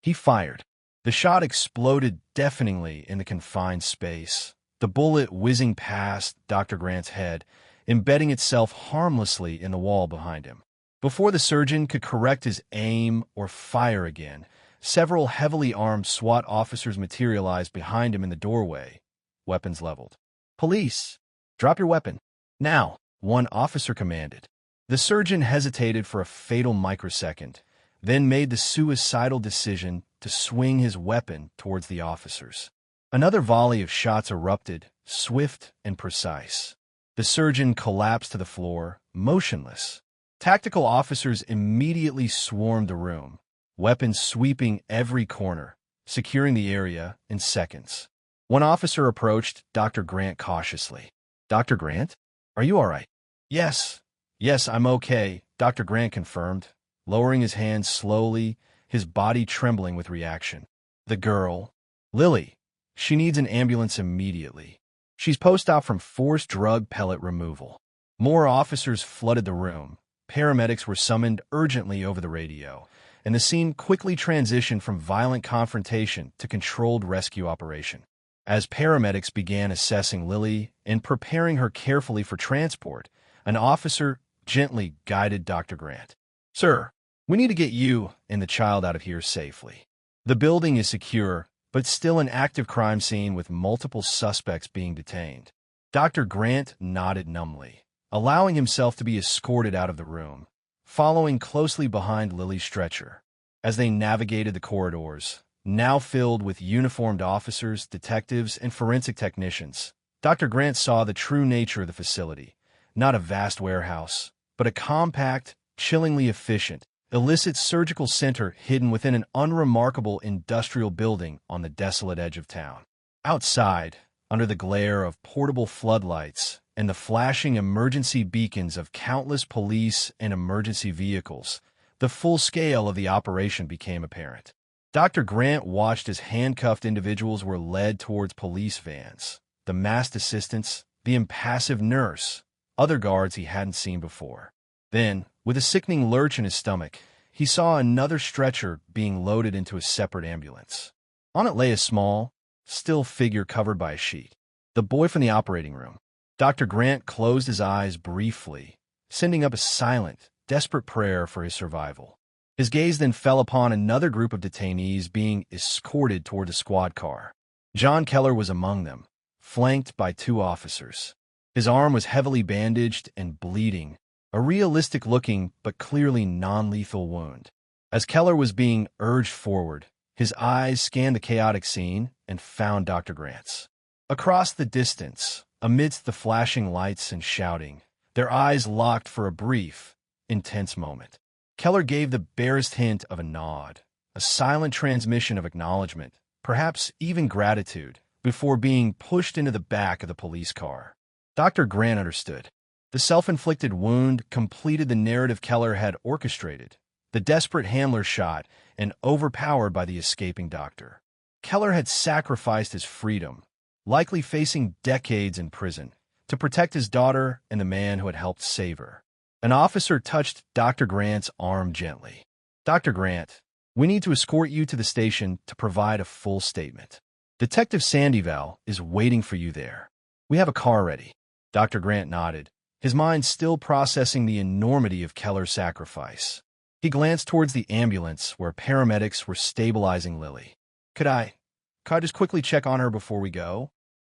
He fired. The shot exploded deafeningly in the confined space, the bullet whizzing past Dr. Grant's head, embedding itself harmlessly in the wall behind him. Before the surgeon could correct his aim or fire again, several heavily armed SWAT officers materialized behind him in the doorway, weapons leveled. "Police! Drop your weapon! Now!" one officer commanded. The surgeon hesitated for a fatal microsecond, then made the suicidal decision to swing his weapon towards the officers. Another volley of shots erupted, swift and precise. The surgeon collapsed to the floor, motionless. Tactical officers immediately swarmed the room, weapons sweeping every corner, securing the area in seconds. One officer approached Dr. Grant cautiously. "Dr. Grant? Are you all right?" Yes, I'm okay," Dr. Grant confirmed, lowering his hands slowly, his body trembling with reaction. "The girl, Lily, she needs an ambulance immediately. She's post-op from forced drug pellet removal." More officers flooded the room. Paramedics were summoned urgently over the radio, and the scene quickly transitioned from violent confrontation to controlled rescue operation. As paramedics began assessing Lily and preparing her carefully for transport, an officer gently guided Dr. Grant. "Sir, we need to get you and the child out of here safely. The building is secure, but still an active crime scene with multiple suspects being detained." Dr. Grant nodded numbly, allowing himself to be escorted out of the room, following closely behind Lily's stretcher. As they navigated the corridors, now filled with uniformed officers, detectives, and forensic technicians, Dr. Grant saw the true nature of the facility. Not a vast warehouse, but a compact, chillingly efficient, illicit surgical center hidden within an unremarkable industrial building on the desolate edge of town. Outside, under the glare of portable floodlights and the flashing emergency beacons of countless police and emergency vehicles, the full scale of the operation became apparent. Dr. Grant watched as handcuffed individuals were led towards police vans, the masked assistants, the impassive nurse, other guards he hadn't seen before. Then, with a sickening lurch in his stomach, he saw another stretcher being loaded into a separate ambulance. On it lay a small, still figure covered by a sheet. The boy from the operating room. Dr. Grant closed his eyes briefly, sending up a silent, desperate prayer for his survival. His gaze then fell upon another group of detainees being escorted toward the squad car. John Keller was among them, flanked by 2 officers. His arm was heavily bandaged and bleeding, a realistic-looking but clearly non-lethal wound. As Keller was being urged forward, his eyes scanned the chaotic scene and found Dr. Grant's. Across the distance, amidst the flashing lights and shouting, their eyes locked for a brief, intense moment. Keller gave the barest hint of a nod, a silent transmission of acknowledgement, perhaps even gratitude, before being pushed into the back of the police car. Dr. Grant understood. The self-inflicted wound completed the narrative Keller had orchestrated, the desperate handler shot and overpowered by the escaping doctor. Keller had sacrificed his freedom, likely facing decades in prison, to protect his daughter and the man who had helped save her. An officer touched Dr. Grant's arm gently. "Dr. Grant, we need to escort you to the station to provide a full statement. Detective Sandoval is waiting for you there. We have a car ready." Dr. Grant nodded, his mind still processing the enormity of Keller's sacrifice. He glanced towards the ambulance where paramedics were stabilizing Lily. Could I just quickly check on her before we go?"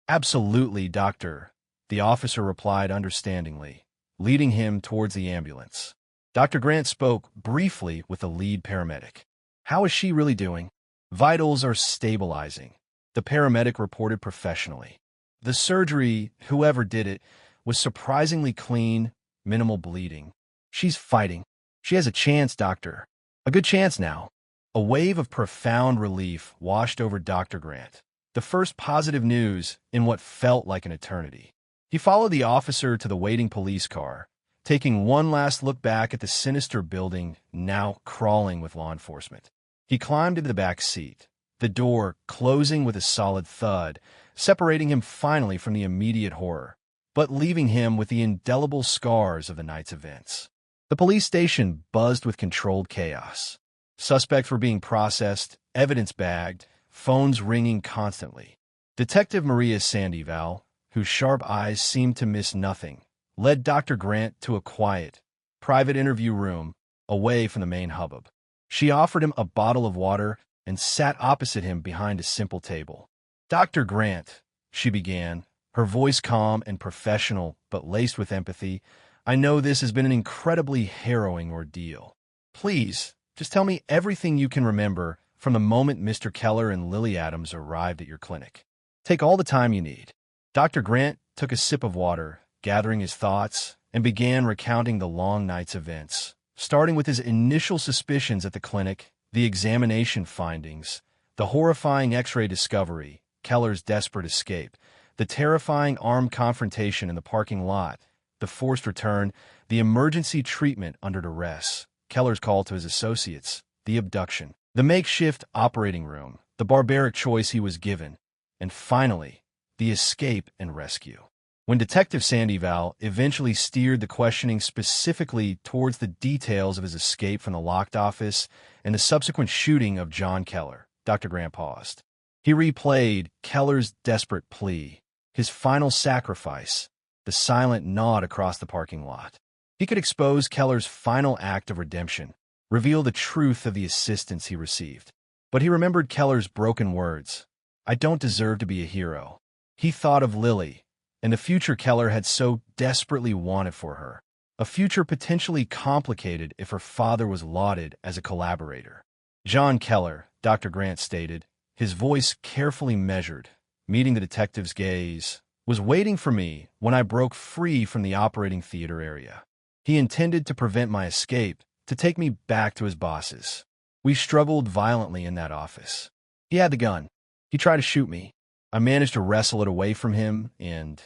"Absolutely, doctor," the officer replied understandingly, leading him towards the ambulance. Dr. Grant spoke briefly with the lead paramedic. "How is she really doing?" "Vitals are stabilizing," the paramedic reported professionally. "The surgery, whoever did it, was surprisingly clean, minimal bleeding. She's fighting. She has a chance, doctor. A good chance now." A wave of profound relief washed over Dr. Grant, the first positive news in what felt like an eternity. He followed the officer to the waiting police car, taking one last look back at the sinister building now crawling with law enforcement. He climbed into the back seat, the door closing with a solid thud, separating him finally from the immediate horror, but leaving him with the indelible scars of the night's events. The police station buzzed with controlled chaos. Suspects were being processed, evidence bagged, phones ringing constantly. Detective Maria Sandoval, whose sharp eyes seemed to miss nothing, led Dr. Grant to a quiet, private interview room away from the main hubbub. She offered him a bottle of water and sat opposite him behind a simple table. "Dr. Grant," she began, her voice calm and professional but laced with empathy, "I know this has been an incredibly harrowing ordeal. Please, just tell me everything you can remember from the moment Mr. Keller and Lily Adams arrived at your clinic. Take all the time you need." Dr. Grant took a sip of water, gathering his thoughts, and began recounting the long night's events, starting with his initial suspicions at the clinic, the examination findings, the horrifying X-ray discovery, Keller's desperate escape, the terrifying armed confrontation in the parking lot, the forced return, the emergency treatment under duress, Keller's call to his associates, the abduction, the makeshift operating room, the barbaric choice he was given, and finally, the escape and rescue. When Detective Sandoval eventually steered the questioning specifically towards the details of his escape from the locked office and the subsequent shooting of John Keller, Dr. Grant paused. He replayed Keller's desperate plea, his final sacrifice, the silent nod across the parking lot. He could expose Keller's final act of redemption, reveal the truth of the assistance he received. But he remembered Keller's broken words, "I don't deserve to be a hero." He thought of Lily, and the future Keller had so desperately wanted for her, a future potentially complicated if her father was lauded as a collaborator. "John Keller," Dr. Grant stated, his voice carefully measured, meeting the detective's gaze, "was waiting for me when I broke free from the operating theater area. He intended to prevent my escape, to take me back to his bosses. We struggled violently in that office. He had the gun. He tried to shoot me. I managed to wrestle it away from him, and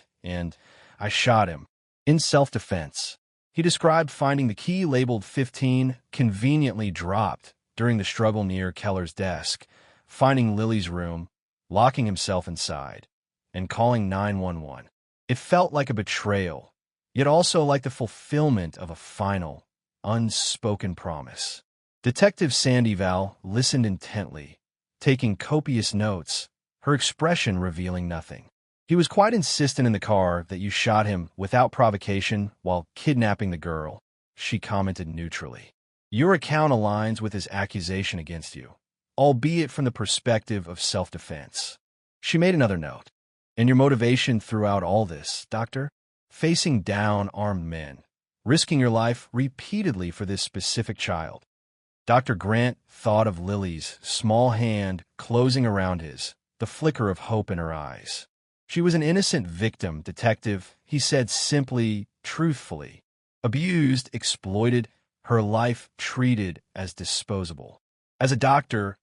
I shot him. In self-defense." He described finding the key labeled 15 conveniently dropped during the struggle near Keller's desk, finding Lily's room, locking himself inside, and calling 911. It felt like a betrayal, yet also like the fulfillment of a final, unspoken promise. Detective Sandoval listened intently, taking copious notes, her expression revealing nothing. "He was quite insistent in the car that you shot him without provocation while kidnapping the girl," she commented neutrally. "Your account aligns with his accusation against you, albeit from the perspective of self-defense." She made another note. "And your motivation throughout all this, Doctor? Facing down armed men, risking your life repeatedly for this specific child." Dr. Grant thought of Lily's small hand closing around his, the flicker of hope in her eyes. "She was an innocent victim, Detective," he said simply, truthfully. "Abused, exploited, her life treated as disposable. As a doctor,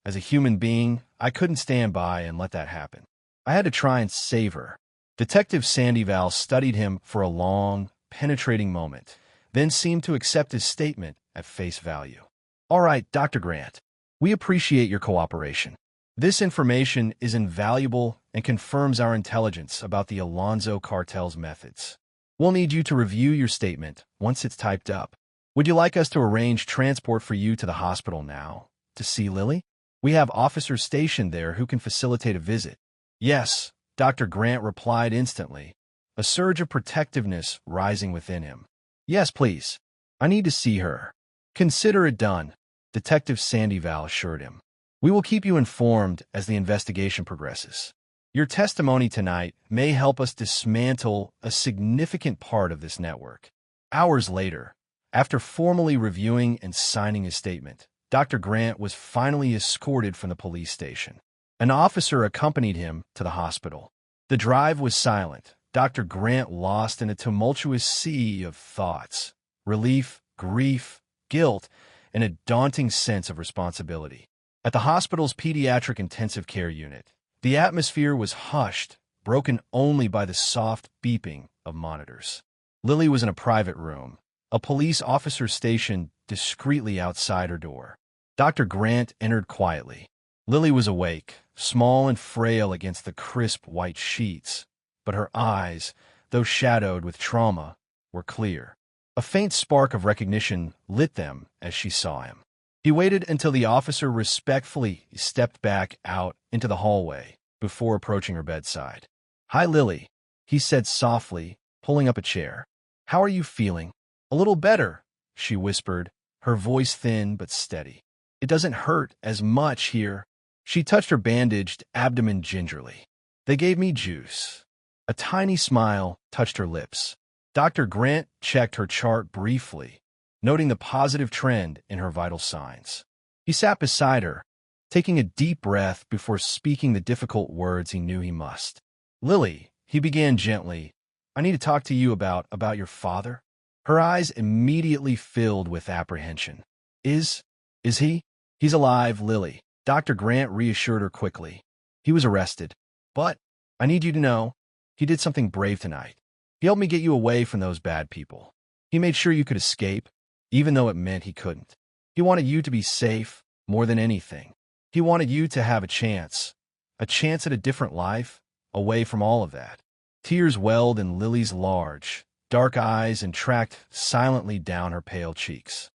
as a human being, I couldn't stand by and let that happen. I had to try and save her." Detective Sandoval studied him for a long, penetrating moment, then seemed to accept his statement at face value. "All right, Dr. Grant, we appreciate your cooperation. This information is invaluable and confirms our intelligence about the Alonzo cartel's methods. We'll need you to review your statement once it's typed up. Would you like us to arrange transport for you to the hospital now, to see Lily? We have officers stationed there who can facilitate a visit." "Yes," Dr. Grant replied instantly, a surge of protectiveness rising within him. "Yes, please. I need to see her." "Consider it done," Detective Sandoval assured him. "We will keep you informed as the investigation progresses. Your testimony tonight may help us dismantle a significant part of this network." Hours later, after formally reviewing and signing his statement, Dr. Grant was finally escorted from the police station. An officer accompanied him to the hospital. The drive was silent, Dr. Grant lost in a tumultuous sea of thoughts, relief, grief, guilt, and a daunting sense of responsibility. At the hospital's pediatric intensive care unit, the atmosphere was hushed, broken only by the soft beeping of monitors. Lily was in a private room, a police officer stationed discreetly outside her door. Dr. Grant entered quietly. Lily was awake, small and frail against the crisp white sheets, but her eyes, though shadowed with trauma, were clear. A faint spark of recognition lit them as she saw him. He waited until the officer respectfully stepped back out into the hallway before approaching her bedside. "Hi, Lily," he said softly, pulling up a chair. "How are you feeling?" "A little better," she whispered, her voice thin but steady. "It doesn't hurt as much here." She touched her bandaged abdomen gingerly. "They gave me juice." A tiny smile touched her lips. Dr. Grant checked her chart briefly, noting the positive trend in her vital signs. He sat beside her, taking a deep breath before speaking the difficult words he knew he must. "Lily," he began gently, "I need to talk to you about your father." Her eyes immediately filled with apprehension. Is he? "He's alive, Lily," Dr. Grant reassured her quickly. "He was arrested. But I need you to know, he did something brave tonight. He helped me get you away from those bad people. He made sure you could escape, even though it meant he couldn't. He wanted you to be safe more than anything. He wanted you to have a chance at a different life, away from all of that." Tears welled in Lily's large, dark eyes and tracked silently down her pale cheeks.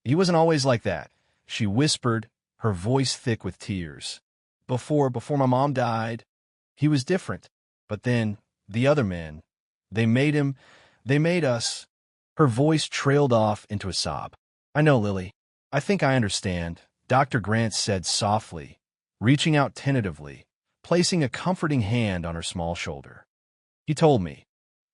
"He wasn't always like that," she whispered, her voice thick with tears. Before my mom died, he was different. But then, the other men, they made us." Her voice trailed off into a sob. "I know, Lily. I think I understand," Dr. Grant said softly, reaching out tentatively, placing a comforting hand on her small shoulder. He told me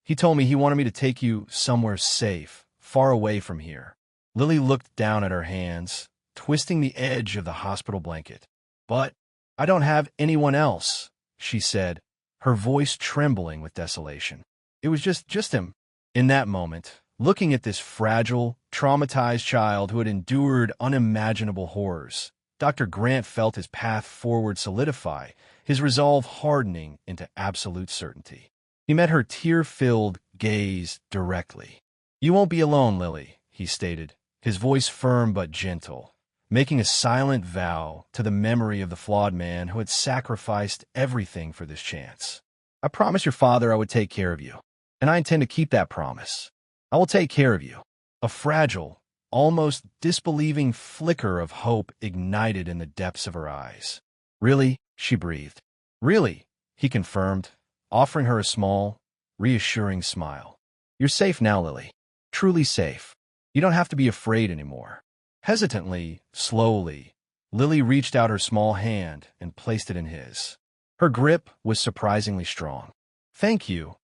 he wanted me to take you somewhere safe, far away from here." Lily looked down at her hands, twisting the edge of the hospital blanket. "But I don't have anyone else," she said, her voice trembling with desolation. "It was just him." In that moment, looking at this fragile, traumatized child who had endured unimaginable horrors, Dr. Grant felt his path forward solidify, his resolve hardening into absolute certainty. He met her tear-filled gaze directly. "You won't be alone, Lily," he stated, his voice firm but gentle, making a silent vow to the memory of the flawed man who had sacrificed everything for this chance. "I promised your father I would take care of you, and I intend to keep that promise. I will take care of you." A fragile, almost disbelieving flicker of hope ignited in the depths of her eyes. "Really?" she breathed. "Really?" he confirmed, offering her a small, reassuring smile. "You're safe now, Lily. Truly safe. You don't have to be afraid anymore." Hesitantly, slowly, Lily reached out her small hand and placed it in his. Her grip was surprisingly strong. "Thank you,"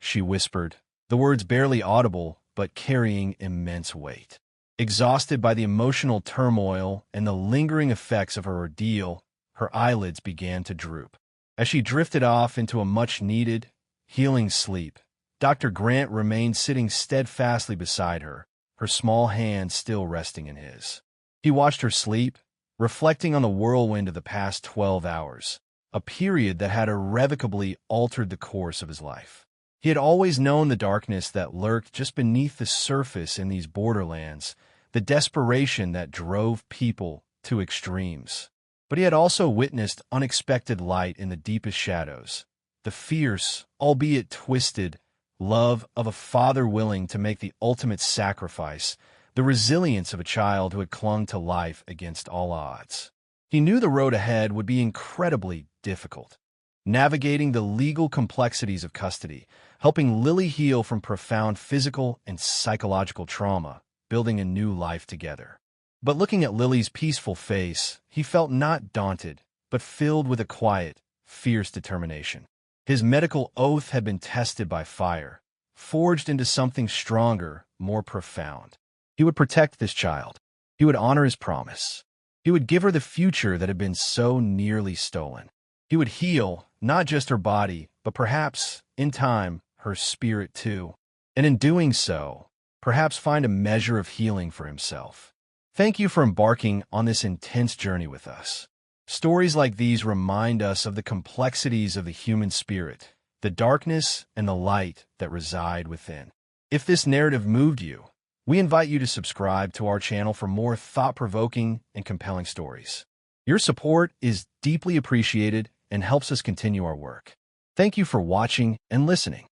she whispered, the words barely audible but carrying immense weight. Exhausted by the emotional turmoil and the lingering effects of her ordeal, her eyelids began to droop. As she drifted off into a much-needed, healing sleep, Dr. Grant remained sitting steadfastly beside her, her small hand still resting in his. He watched her sleep, reflecting on the whirlwind of the past 12 hours, a period that had irrevocably altered the course of his life. He had always known the darkness that lurked just beneath the surface in these borderlands, the desperation that drove people to extremes. But he had also witnessed unexpected light in the deepest shadows, the fierce, albeit twisted, love of a father willing to make the ultimate sacrifice, the resilience of a child who had clung to life against all odds. He knew the road ahead would be incredibly difficult, navigating the legal complexities of custody, helping Lily heal from profound physical and psychological trauma, building a new life together. But looking at Lily's peaceful face, he felt not daunted, but filled with a quiet, fierce determination. His medical oath had been tested by fire, forged into something stronger, more profound. He would protect this child. He would honor his promise. He would give her the future that had been so nearly stolen. He would heal not just her body, but perhaps, in time, her spirit too. And in doing so, perhaps find a measure of healing for himself. Thank you for embarking on this intense journey with us. Stories like these remind us of the complexities of the human spirit, the darkness and the light that reside within. If this narrative moved you, We invite you to subscribe to our channel for more thought-provoking and compelling stories. Your support is deeply appreciated and helps us continue our work. Thank you for watching and listening.